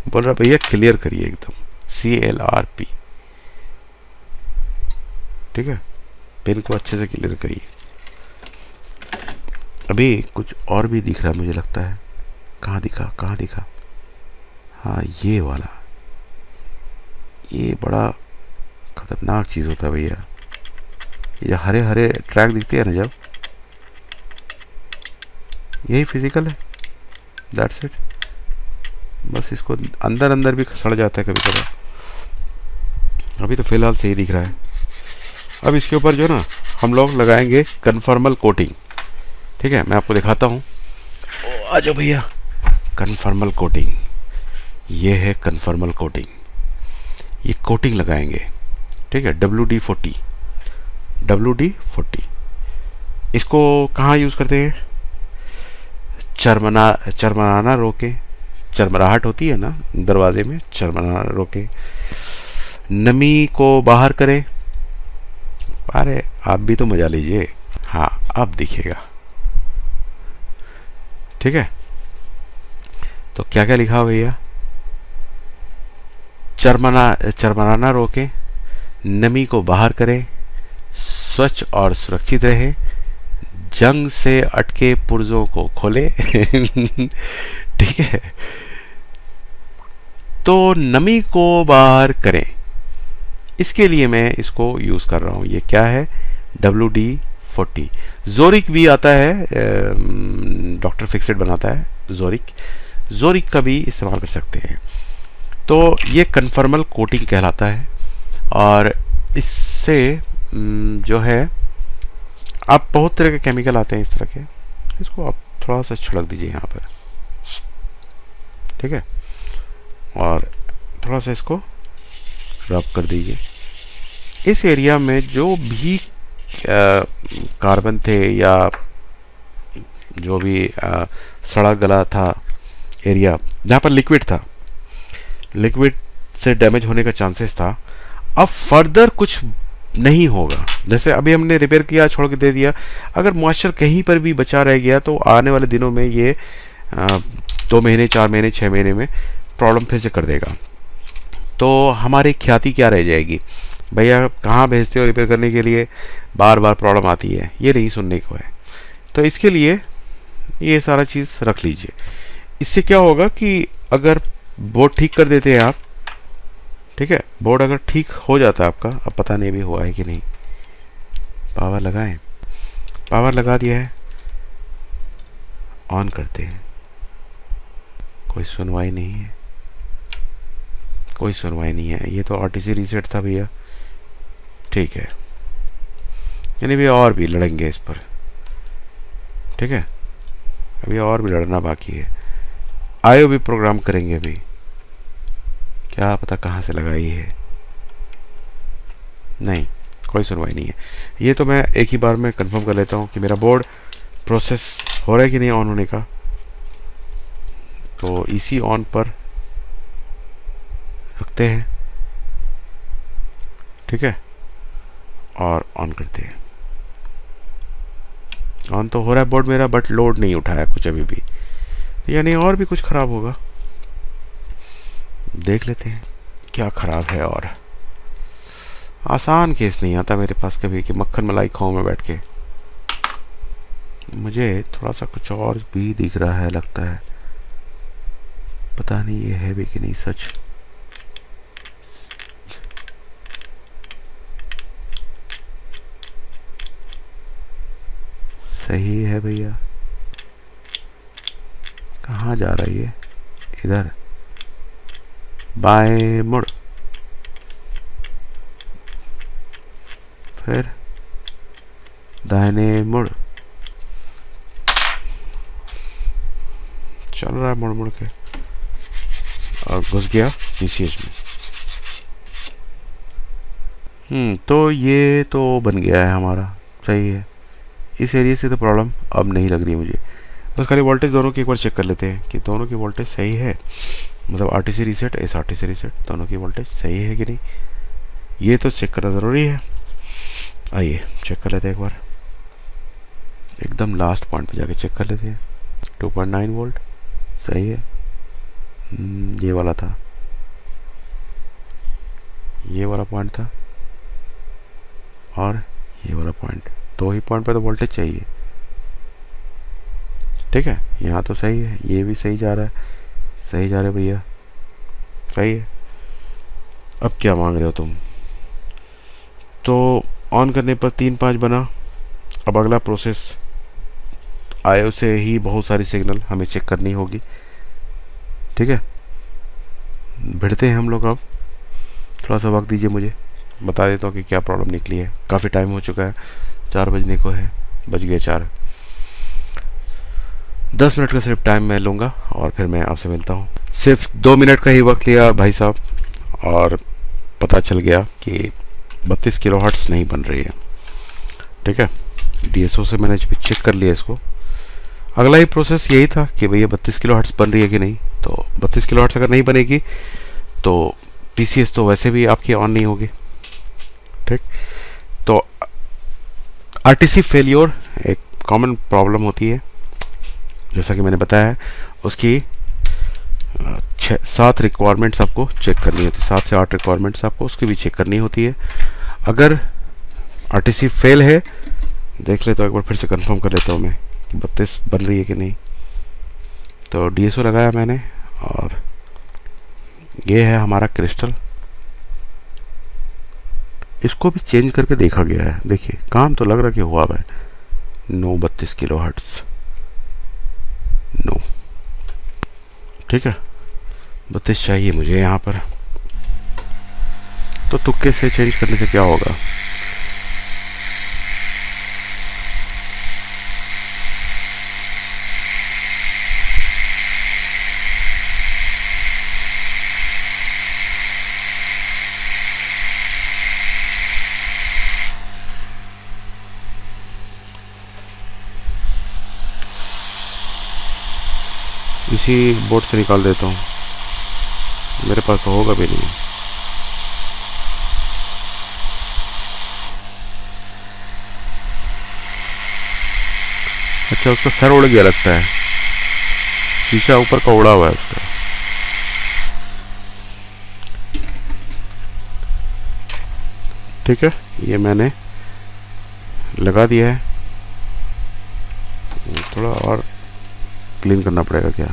बोल रहा भैया क्लियर करिए एकदम, CLRP। ठीक है, पिन को अच्छे से क्लियर करिए। अभी कुछ और भी दिख रहा है मुझे लगता है। कहाँ दिखा, कहाँ दिखा? हाँ, ये वाला, ये बड़ा खतरनाक चीज़ होता है भैया। ये हरे हरे ट्रैक दिखते हैं ना जब, यही फिजिकल है, दैट्स इट। बस इसको अंदर अंदर भी सड़ जाता है कभी कभी। अभी तो फिलहाल सही दिख रहा है। अब इसके ऊपर जो ना हम लोग लगाएंगे कन्फर्मल कोटिंग। ठीक है, मैं आपको दिखाता हूँ। आ जाओ भैया। कन्फर्मल कोटिंग, ये है कन्फर्मल कोटिंग। ये कोटिंग लगाएंगे, ठीक है, WD-40। WD-40 इसको कहाँ यूज़ करते हैं? चरमराना रोके, चरमराहट होती है ना दरवाजे में, चरमराना रोके, नमी को बाहर करें। अरे आप भी तो मजा लीजिए। हाँ, अब दिखेगा। ठीक है, तो क्या क्या लिखा हो भैया? चरमराना रोके, नमी को बाहर करें, स्वच्छ और सुरक्षित रहे, जंग से अटके पुर्जों को खोले। ठीक है, तो नमी को बाहर करें, इसके लिए मैं इसको यूज़ कर रहा हूँ। ये क्या है? WD-40। जोरिक भी आता है, डॉक्टर फिक्सेड बनाता है जोरिक का भी इस्तेमाल कर सकते हैं। तो ये कन्फर्मल कोटिंग कहलाता है। और इससे जो है, आप बहुत तरह के केमिकल आते हैं इस तरह के, इसको आप थोड़ा सा छिड़क दीजिए यहाँ पर। ठीक है, और थोड़ा सा इसको रब कर दीजिए। इस एरिया में जो भी कार्बन थे या जो भी सड़ा गला था एरिया, जहाँ पर लिक्विड था, लिक्विड से डैमेज होने का चांसेस था, अब फर्दर कुछ नहीं होगा। जैसे अभी हमने रिपेयर किया, छोड़ के दे दिया, अगर मॉइस्चर कहीं पर भी बचा रह गया तो आने वाले दिनों में ये 2 महीने, 4 महीने, 6 महीने में प्रॉब्लम फिर से कर देगा। तो हमारी ख्याति क्या रह जाएगी? भैया कहाँ भेजते हो रिपेयर करने के लिए, बार बार प्रॉब्लम आती है, ये नहीं सुनने को है। तो इसके लिए ये सारा चीज़ रख लीजिए। इससे क्या होगा कि अगर बोर्ड ठीक कर देते हैं आप, ठीक है, बोर्ड अगर ठीक हो जाता है आपका, अब पता नहीं भी हुआ है कि नहीं। पावर लगाएं, पावर लगा दिया है, ऑन करते हैं, कोई सुनवाई नहीं है, कोई सुनवाई नहीं है। ये तो RTC रीसेट था भैया। ठीक है, यानी भी और भी लड़ेंगे इस पर। ठीक है, अभी और भी लड़ना बाकी है। IO भी प्रोग्राम करेंगे अभी, क्या पता कहाँ से लगाई है। नहीं, कोई सुनवाई नहीं है। ये तो मैं एक ही बार में कंफर्म कर लेता हूँ कि मेरा बोर्ड प्रोसेस हो रहा है कि नहीं ऑन होने का। तो इसी ऑन पर रखते हैं, ठीक है, और ऑन करते हैं। ऑन तो हो रहा है बोर्ड मेरा, बट लोड नहीं उठाया कुछ अभी भी, यानी और भी कुछ खराब होगा। देख लेते हैं क्या खराब है। और आसान केस नहीं आता मेरे पास कभी कि मक्खन मलाई खाऊं मैं बैठ के। मुझे थोड़ा सा कुछ और भी दिख रहा है लगता है, पता नहीं ये है भी कि नहीं सच। सही है भैया, कहाँ जा रही है? इधर बाएं मुड़, फिर दाहिने मुड़, चल रहा है मुड़ मुड़ के, और घुस गया PCH में। तो ये तो बन गया है हमारा, सही है। इस एरिया से तो प्रॉब्लम अब नहीं लग रही मुझे। बस खाली वोल्टेज दोनों की एक बार चेक कर लेते हैं कि दोनों की वोल्टेज सही है, मतलब RTC रीसेट, SRTC रीसेट, दोनों की वोल्टेज सही है कि नहीं, ये तो चेक करना ज़रूरी है। आइए चेक कर लेते हैं एक बार, एकदम लास्ट पॉइंट पे जाके चेक कर लेते हैं। 2.9 वोल्ट सही है। ये वाला था, ये वाला पॉइंट था, और ये वाला पॉइंट, दो ही पॉइंट पे तो वोल्टेज चाहिए। ठीक है, यहाँ तो सही है, ये भी सही जा रहा है, सही जा रहा है भैया, सही है। अब क्या मांग रहे हो तुम? तो ऑन करने पर 3-5 बना। अब अगला प्रोसेस, आयो से ही बहुत सारी सिग्नल हमें चेक करनी होगी। ठीक है, भिड़ते हैं हम लोग। अब थोड़ा सा वक्त दीजिए मुझे, बता देता हूँ कि क्या प्रॉब्लम निकली है। काफ़ी टाइम हो चुका है, 4 बजने को है, बज गए 4। 10 मिनट का सिर्फ टाइम मैं लूँगा और फिर मैं आपसे मिलता हूँ। सिर्फ 2 मिनट का ही वक्त लिया भाई साहब, और पता चल गया कि 32 किलो हर्ट्स नहीं बन रही है। ठीक है, DSO से मैंने चेक कर लिया इसको। अगला ही प्रोसेस यही था कि भैया 32 किलो हर्ट्स बन रही है कि नहीं। तो 32 किलो हर्ट्स अगर नहीं बनेगी तो PCS तो वैसे भी आपकी ऑन नहीं होगी। ठीक, तो RTC फेलियर एक कॉमन प्रॉब्लम होती है, जैसा कि मैंने बताया है। उसकी 7 रिक्वायरमेंट्स आपको चेक करनी होती है, 7 से 8 रिक्वायरमेंट्स आपको उसकी भी चेक करनी होती है। अगर RTC फेल है, देख ले तो एक बार फिर से कंफर्म कर लेता हूँ मैं कि 32 बन रही है कि नहीं। तो DSO लगाया मैंने, और ये है हमारा क्रिस्टल। इसको भी चेंज करके देखा गया है, देखिए काम तो लग रहा कि हुआ है। No 32 kilo hertz, no. ठीक है, 32 चाहिए मुझे यहाँ पर। तो तुक्के से चेंज करने से क्या होगा? इसी बोर्ड से निकाल देता हूँ, मेरे पास तो होगा भी नहीं। अच्छा, उसका सर उड़ गया लगता है, शीशा ऊपर का उड़ा हुआ है उसका। ठीक है, ये मैंने लगा दिया है। थोड़ा और क्लीन करना पड़ेगा क्या?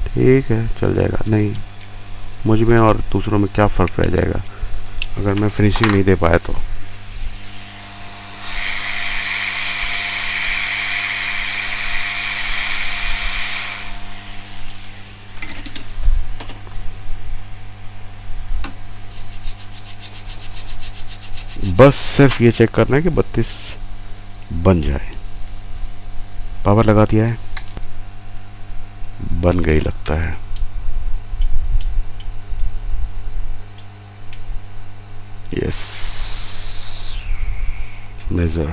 ठीक है, चल जाएगा। नहीं, मुझ में और दूसरों में क्या फ़र्क रह जाएगा अगर मैं फिनिशिंग नहीं दे पाया तो। बस सिर्फ ये चेक करना है कि 32 बन जाए। पावर लगा दिया है, बन गई लगता है। Yes, major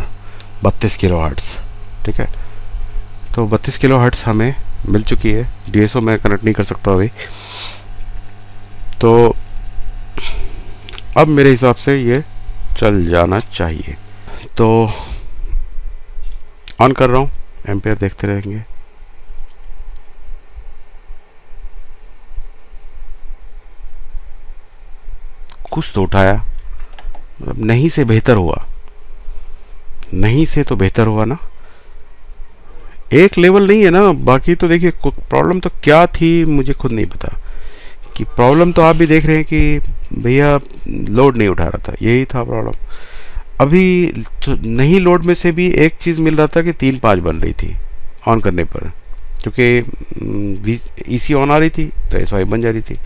32 kilo hertz. ठीक है, तो 32 किलो हर्ट्स हमें मिल चुकी है। DSO मैं कनेक्ट नहीं कर सकता अभी। तो अब मेरे हिसाब से ये चल जाना चाहिए। तो ऑन कर रहा हूँ, एम्पेयर देखते रहेंगे। कुछ तो उठाया, मतलब नहीं से बेहतर हुआ, नहीं से तो बेहतर हुआ ना। एक लेवल नहीं है ना, बाकी तो देखिए प्रॉब्लम तो क्या थी मुझे खुद नहीं पता। कि प्रॉब्लम तो आप भी देख रहे हैं कि भैया लोड नहीं उठा रहा था, यही था प्रॉब्लम। अभी तो नहीं लोड में से भी एक चीज़ मिल रहा था कि 3-5 बन रही थी ऑन करने पर, क्योंकि EC ऑन आ रही थी तो S5 बन जा रही थी।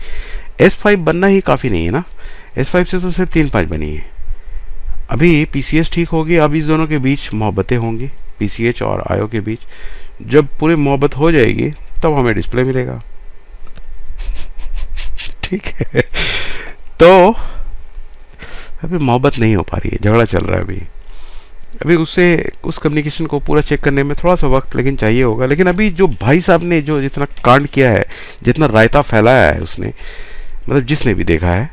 S5 बनना ही काफ़ी नहीं है ना, S5 से तो सिर्फ 3-5 बनी है। अभी PCS ठीक होगी, अब इस दोनों के बीच मोहब्बतें होंगी, PCH और IO के बीच। जब पूरी मोहब्बत हो जाएगी तब हमें डिस्प्ले मिलेगा। ठीक है, तो अभी मोहब्बत नहीं हो पा रही है, झगड़ा चल रहा है अभी उससे उस कम्युनिकेशन को पूरा चेक करने में थोड़ा सा वक्त लेकिन चाहिए होगा। लेकिन अभी जो भाई साहब ने जो जितना कांड किया है, जितना रायता फैलाया है उसने, मतलब जिसने भी देखा है,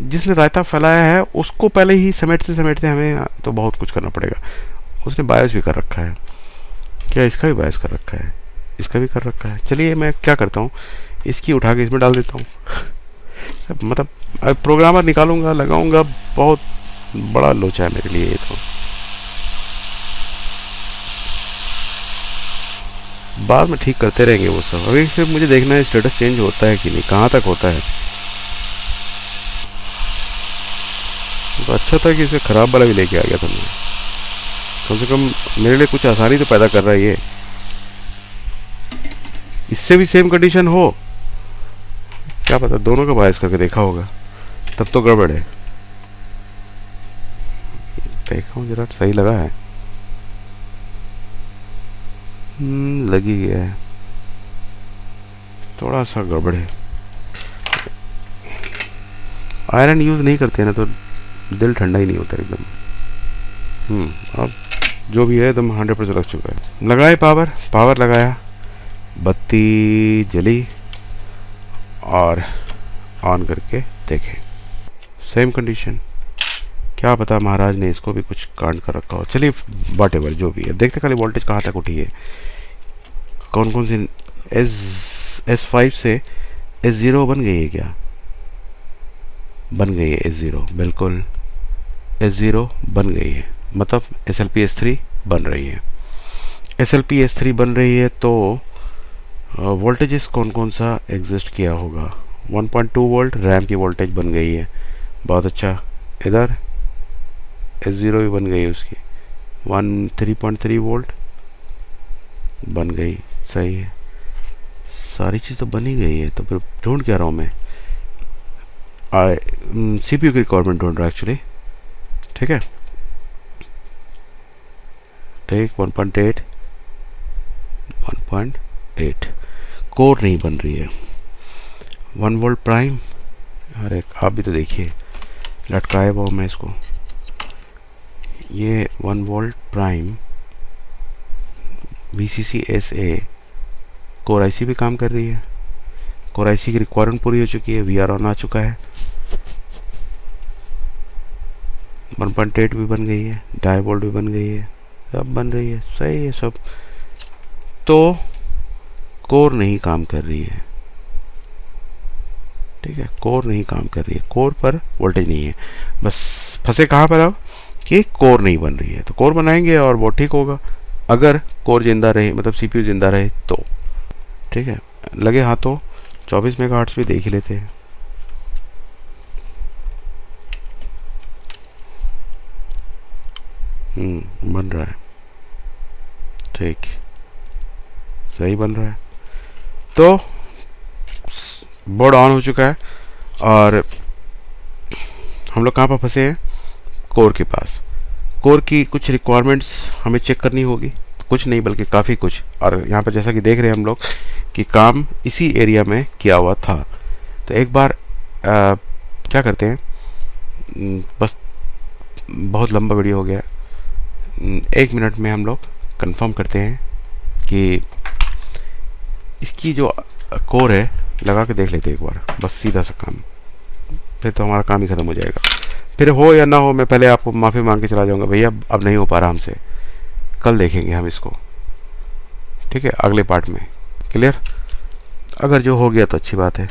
जिसने रायता फैलाया है उसको पहले ही समेटते समेटते हमें तो बहुत कुछ करना पड़ेगा। उसने बायस भी कर रखा है, क्या इसका भी बायस कर रखा है? इसका भी कर रखा है। चलिए मैं क्या करता हूँ, इसकी उठा के इसमें डाल देता हूँ। मतलब अब प्रोग्रामर निकालूंगा, लगाऊंगा, बहुत बड़ा लोचा है मेरे लिए ये तो। बाद में ठीक करते रहेंगे वो सब। अभी सिर्फ मुझे देखना है स्टेटस चेंज होता है कि नहीं, कहाँ तक होता है। तो अच्छा था कि इसे ख़राब वाला भी लेके आ गया था मैं, कम से कम मेरे लिए कुछ आसानी तो पैदा कर रहा है ये। इससे भी सेम कंडीशन हो, क्या पता, दोनों का बायस करके देखा होगा, तब तो गड़बड़ है। देखा हूँ जरा, सही लगा है। लगी गया है, थोड़ा सा गड़बड़ है। आयरन यूज़ नहीं करते ना तो दिल ठंडा ही नहीं होता एकदम। अब जो भी है एकदम 100% लग चुका है। लगाए पावर, पावर लगाया, बत्ती जली और ऑन करके देखें, सेम कंडीशन। क्या पता महाराज ने इसको भी कुछ कांड कर रखा हो। चलिए वॉटेवर जो भी है, देखते खाली वोल्टेज कहाँ तक उठी है, कौन कौन सी। S5 से S0 बन गई है क्या? बन गई है S0, बिल्कुल S0 बन गई है, मतलब SLP S3 बन रही है। SLP S3 बन रही है तो वोल्टेजेस कौन कौन सा एग्जिस्ट किया होगा। 1.2 वोल्ट रैम की वोल्टेज बन गई है, बहुत अच्छा। इधर S0 भी बन गई है उसकी 3.3 वोल्ट बन गई, सही है। सारी चीज़ तो बन ही गई है, तो फिर ढूंढ क्या रहा हूँ मैं। CPU की रिक्वायरमेंट ढूंढ रहा है एक्चुअली, ठीक है। ठीक 1.8 कोर नहीं बन रही है। 1 वोल्ट प्राइम, अरे आप भी तो देखिए, लटकाए वो मैं इसको। ये 1 volt prime VCC SA core IC भी काम कर रही है। कोर IC की रिक्वायरमेंट पूरी हो चुकी है, VR ऑन आ चुका है। 1.8 भी बन गई है, डाई वोल्ट भी बन गई है, सब बन रही है, सही है सब। तो कोर नहीं काम कर रही है, ठीक है, कोर नहीं काम कर रही है, कोर पर वोल्टेज नहीं है। बस फंसे कहाँ पर अब कि कोर नहीं बन रही है, तो कोर बनाएंगे और वो ठीक होगा। अगर कोर जिंदा रहे, मतलब CPU जिंदा रहे तो ठीक है। लगे हाँ तो 24 मेगाहर्ट्ज़ भी देख ही लेते हैं। बन रहा है, ठीक, सही बन रहा है। तो बोर्ड ऑन हो चुका है और हम लोग कहाँ पर फंसे हैं, कोर के पास। कोर की कुछ रिक्वायरमेंट्स हमें चेक करनी होगी, कुछ नहीं बल्कि काफ़ी कुछ। और यहाँ पर जैसा कि देख रहे हैं हम लोग कि काम इसी एरिया में किया हुआ था। तो एक बार क्या करते हैं, बस बहुत लंबा वीडियो हो गया, 1 मिनट में हम लोग कंफर्म करते हैं कि इसकी जो कोर है, लगा के देख लेते हैं एक बार, बस सीधा सा काम, फिर तो हमारा काम ही ख़त्म हो जाएगा। फिर हो या ना हो, मैं पहले आपको माफ़ी मांग के चला जाऊंगा, भैया अब नहीं हो पा रहा हमसे, कल देखेंगे हम इसको, ठीक है, अगले पार्ट में। क्लियर? अगर जो हो गया तो अच्छी बात है,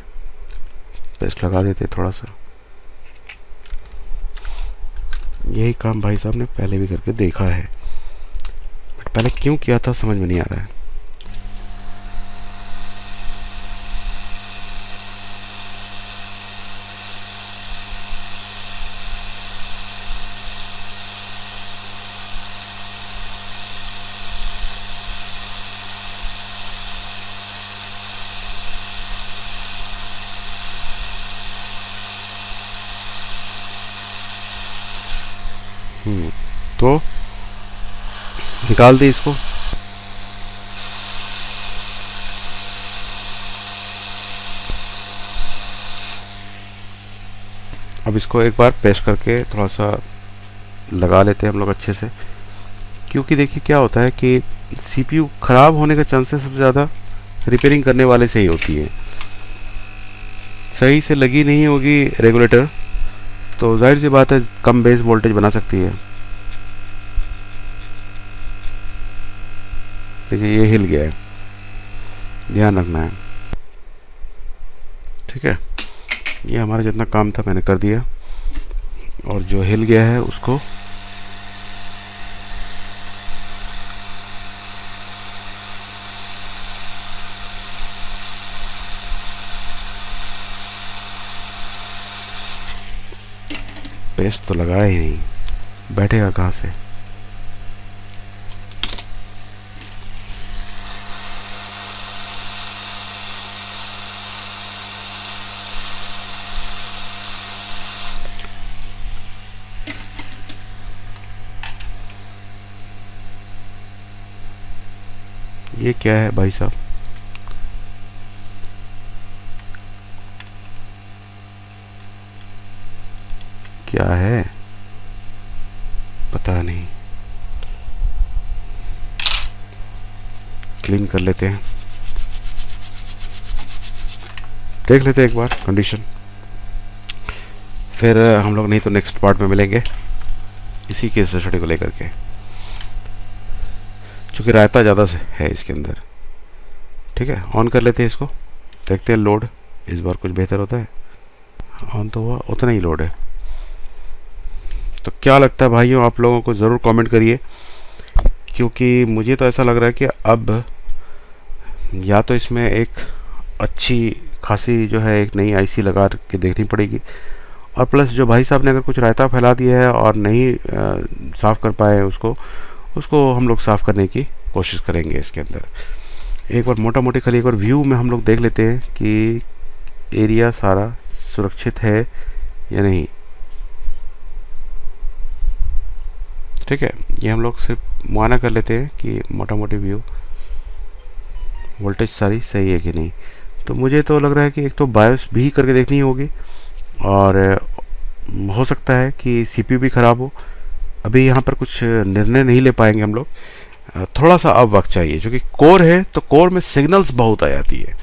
पेस्ट लगा देते थोड़ा सा। यही काम भाई साहब ने पहले भी करके देखा है, बट पहले क्यों किया था समझ में नहीं आ रहा है। तो निकाल दे इसको। अब इसको एक बार पेस्ट करके थोड़ा सा लगा लेते हैं हम लोग अच्छे से, क्योंकि देखिए क्या होता है कि CPU ख़राब होने का चांसेस सबसे ज़्यादा रिपेयरिंग करने वाले से ही होती है। सही से लगी नहीं होगी रेगुलेटर तो जाहिर सी बात है कम बेस वोल्टेज बना सकती है। देखिए ये हिल गया है, ध्यान रखना है, ठीक है। ये हमारा जितना काम था मैंने कर दिया, और जो हिल गया है उसको पेस्ट तो लगाया ही नहीं, बैठेगा कहाँ से। ये क्या है भाई साहब? क्या है पता नहीं, क्लीन कर लेते हैं, देख लेते हैं एक बार कंडीशन, फिर हम लोग नहीं तो नेक्स्ट पार्ट में मिलेंगे इसी केस स्टडी को लेकर के, क्योंकि रायता ज़्यादा से है इसके अंदर। ठीक है, ऑन कर लेते हैं इसको, देखते हैं लोड इस बार कुछ बेहतर होता है। ऑन तो हुआ, उतना ही लोड है। तो क्या लगता है भाइयों, आप लोगों को ज़रूर कमेंट करिए, क्योंकि मुझे तो ऐसा लग रहा है कि अब या तो इसमें एक अच्छी खासी जो है एक नई आईसी लगा के देखनी पड़ेगी, और प्लस जो भाई साहब ने अगर कुछ रायता फैला दिया है और नहीं साफ़ कर पाए उसको हम लोग साफ़ करने की कोशिश करेंगे इसके अंदर। एक बार मोटा मोटी खाली एक बार व्यू में हम लोग देख लेते हैं कि एरिया सारा सुरक्षित है या नहीं। ठीक है, ये हम लोग सिर्फ मुआयना कर लेते हैं कि मोटा मोटी व्यू वोल्टेज सारी सही है कि नहीं। तो मुझे तो लग रहा है कि एक तो बायोस भी करके देखनी होगी, और हो सकता है कि सीपीयू भी ख़राब हो। अभी यहाँ पर कुछ निर्णय नहीं ले पाएंगे हम लोग, थोड़ा सा अब वक्त चाहिए, जो कि कोर है तो कोर में सिग्नल्स बहुत आ जाती है,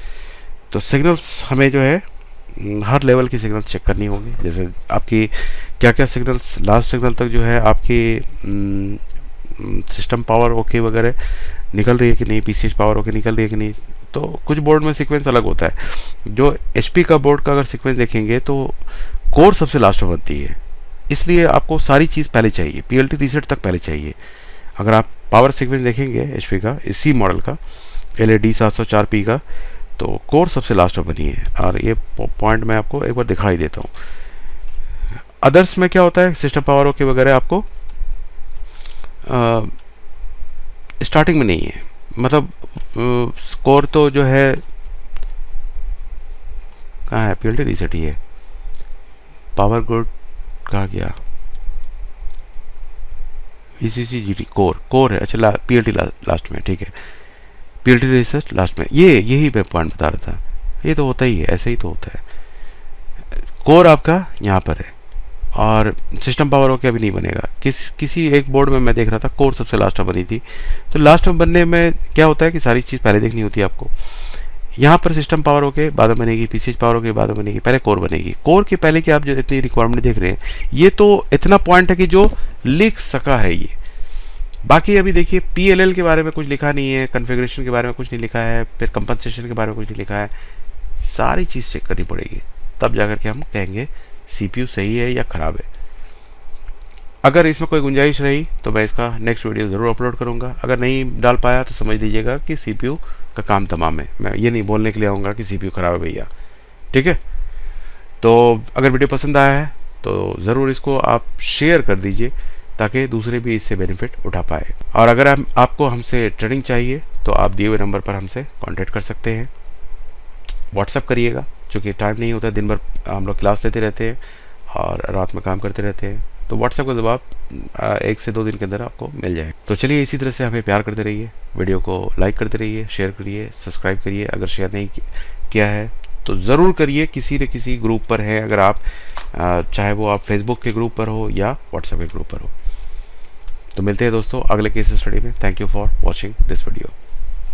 तो सिग्नल्स हमें जो है हर लेवल की सिग्नल चेक करनी होगी। जैसे आपकी क्या क्या सिग्नल्स लास्ट सिग्नल तक जो है आपकी सिस्टम पावर ओके वगैरह निकल रही है कि नहीं, पीसीएच पावर ओके निकल रही है कि नहीं। तो कुछ बोर्ड में सीक्वेंस अलग होता है। जो एचपी का बोर्ड का अगर सीक्वेंस देखेंगे तो कोर सबसे लास्ट में बनती है, इसलिए आपको सारी चीज़ पहले चाहिए, पीएलटी रीसेट तक पहले चाहिए। अगर आप पावर सीक्वेंस देखेंगे एचपी का इसी मॉडल का एलईडी 704p का, तो कोर सबसे लास्ट में बनी है, और ये पॉइंट मैं आपको एक बार दिखाई देता हूँ। अदर्स में क्या होता है, सिस्टम पावर ओके वगैरह आपको स्टार्टिंग में नहीं है, मतलब कोर तो जो है कहाँ है, पीएलटी रीसेट ही है, पावर गुड कहाँ गया, ईसीसी जीटी कोर है, अच्छा पीएलटी लास्ट में, ठीक है, पीएलटी रीसेट लास्ट में, यही मैं पॉइंट बता रहा था। ये तो होता ही है, ऐसे ही तो होता है। कोर आपका यहाँ पर है, और सिस्टम पावर ओके अभी नहीं बनेगा। किसी एक बोर्ड में मैं देख रहा था कोर सबसे लास्ट में बनी थी। तो लास्ट में बनने में क्या होता है कि सारी चीज़ पहले देखनी होती है आपको। यहाँ पर सिस्टम पावर ओके बाद में बनेगी, पीसीएच पावर ओके बाद में बनेगी, पहले कोर बनेगी। कोर के पहले की आप जो इतनी रिक्वायरमेंट देख रहे हैं, ये तो इतना पॉइंट है कि जो लिख सका है ये। बाकी अभी देखिए पीएलएल के बारे में कुछ लिखा नहीं है, कन्फिग्रेशन के बारे में कुछ नहीं लिखा है, फिर कंपनसेशन के बारे में कुछ नहीं लिखा है। सारी चीज़ चेक करनी पड़ेगी, तब जाकर के हम कहेंगे सीपीयू सही है या ख़राब है। अगर इसमें कोई गुंजाइश रही तो मैं इसका नेक्स्ट वीडियो ज़रूर अपलोड करूँगा। अगर नहीं डाल पाया तो समझ लीजिएगा कि सीपीयू का काम तमाम है। मैं ये नहीं बोलने के लिए आऊँगा कि सीपीयू ख़राब है भैया, ठीक है। तो अगर वीडियो पसंद आया है तो ज़रूर इसको आप शेयर कर दीजिए, ताकि दूसरे भी इससे बेनिफिट उठा पाए। और अगर आपको हमसे ट्रेनिंग चाहिए तो आप दिए हुए नंबर पर हमसे कॉन्टैक्ट कर सकते हैं। व्हाट्सएप करिएगा, चूँकि टाइम नहीं होता, दिन भर हम लोग क्लास लेते रहते हैं और रात में काम करते रहते हैं, तो व्हाट्सएप का जवाब 1 से 2 दिन के अंदर आपको मिल जाए। तो चलिए इसी तरह से हमें प्यार करते रहिए, वीडियो को लाइक करते रहिए, शेयर करिए, सब्सक्राइब करिए। अगर शेयर नहीं किया है तो ज़रूर करिए, किसी न किसी ग्रुप पर है अगर आप, चाहे वो आप फेसबुक के ग्रुप पर हो या व्हाट्सएप के ग्रुप पर हो। तो मिलते हैं दोस्तों अगले केस स्टडी में। Thank you for watching this video.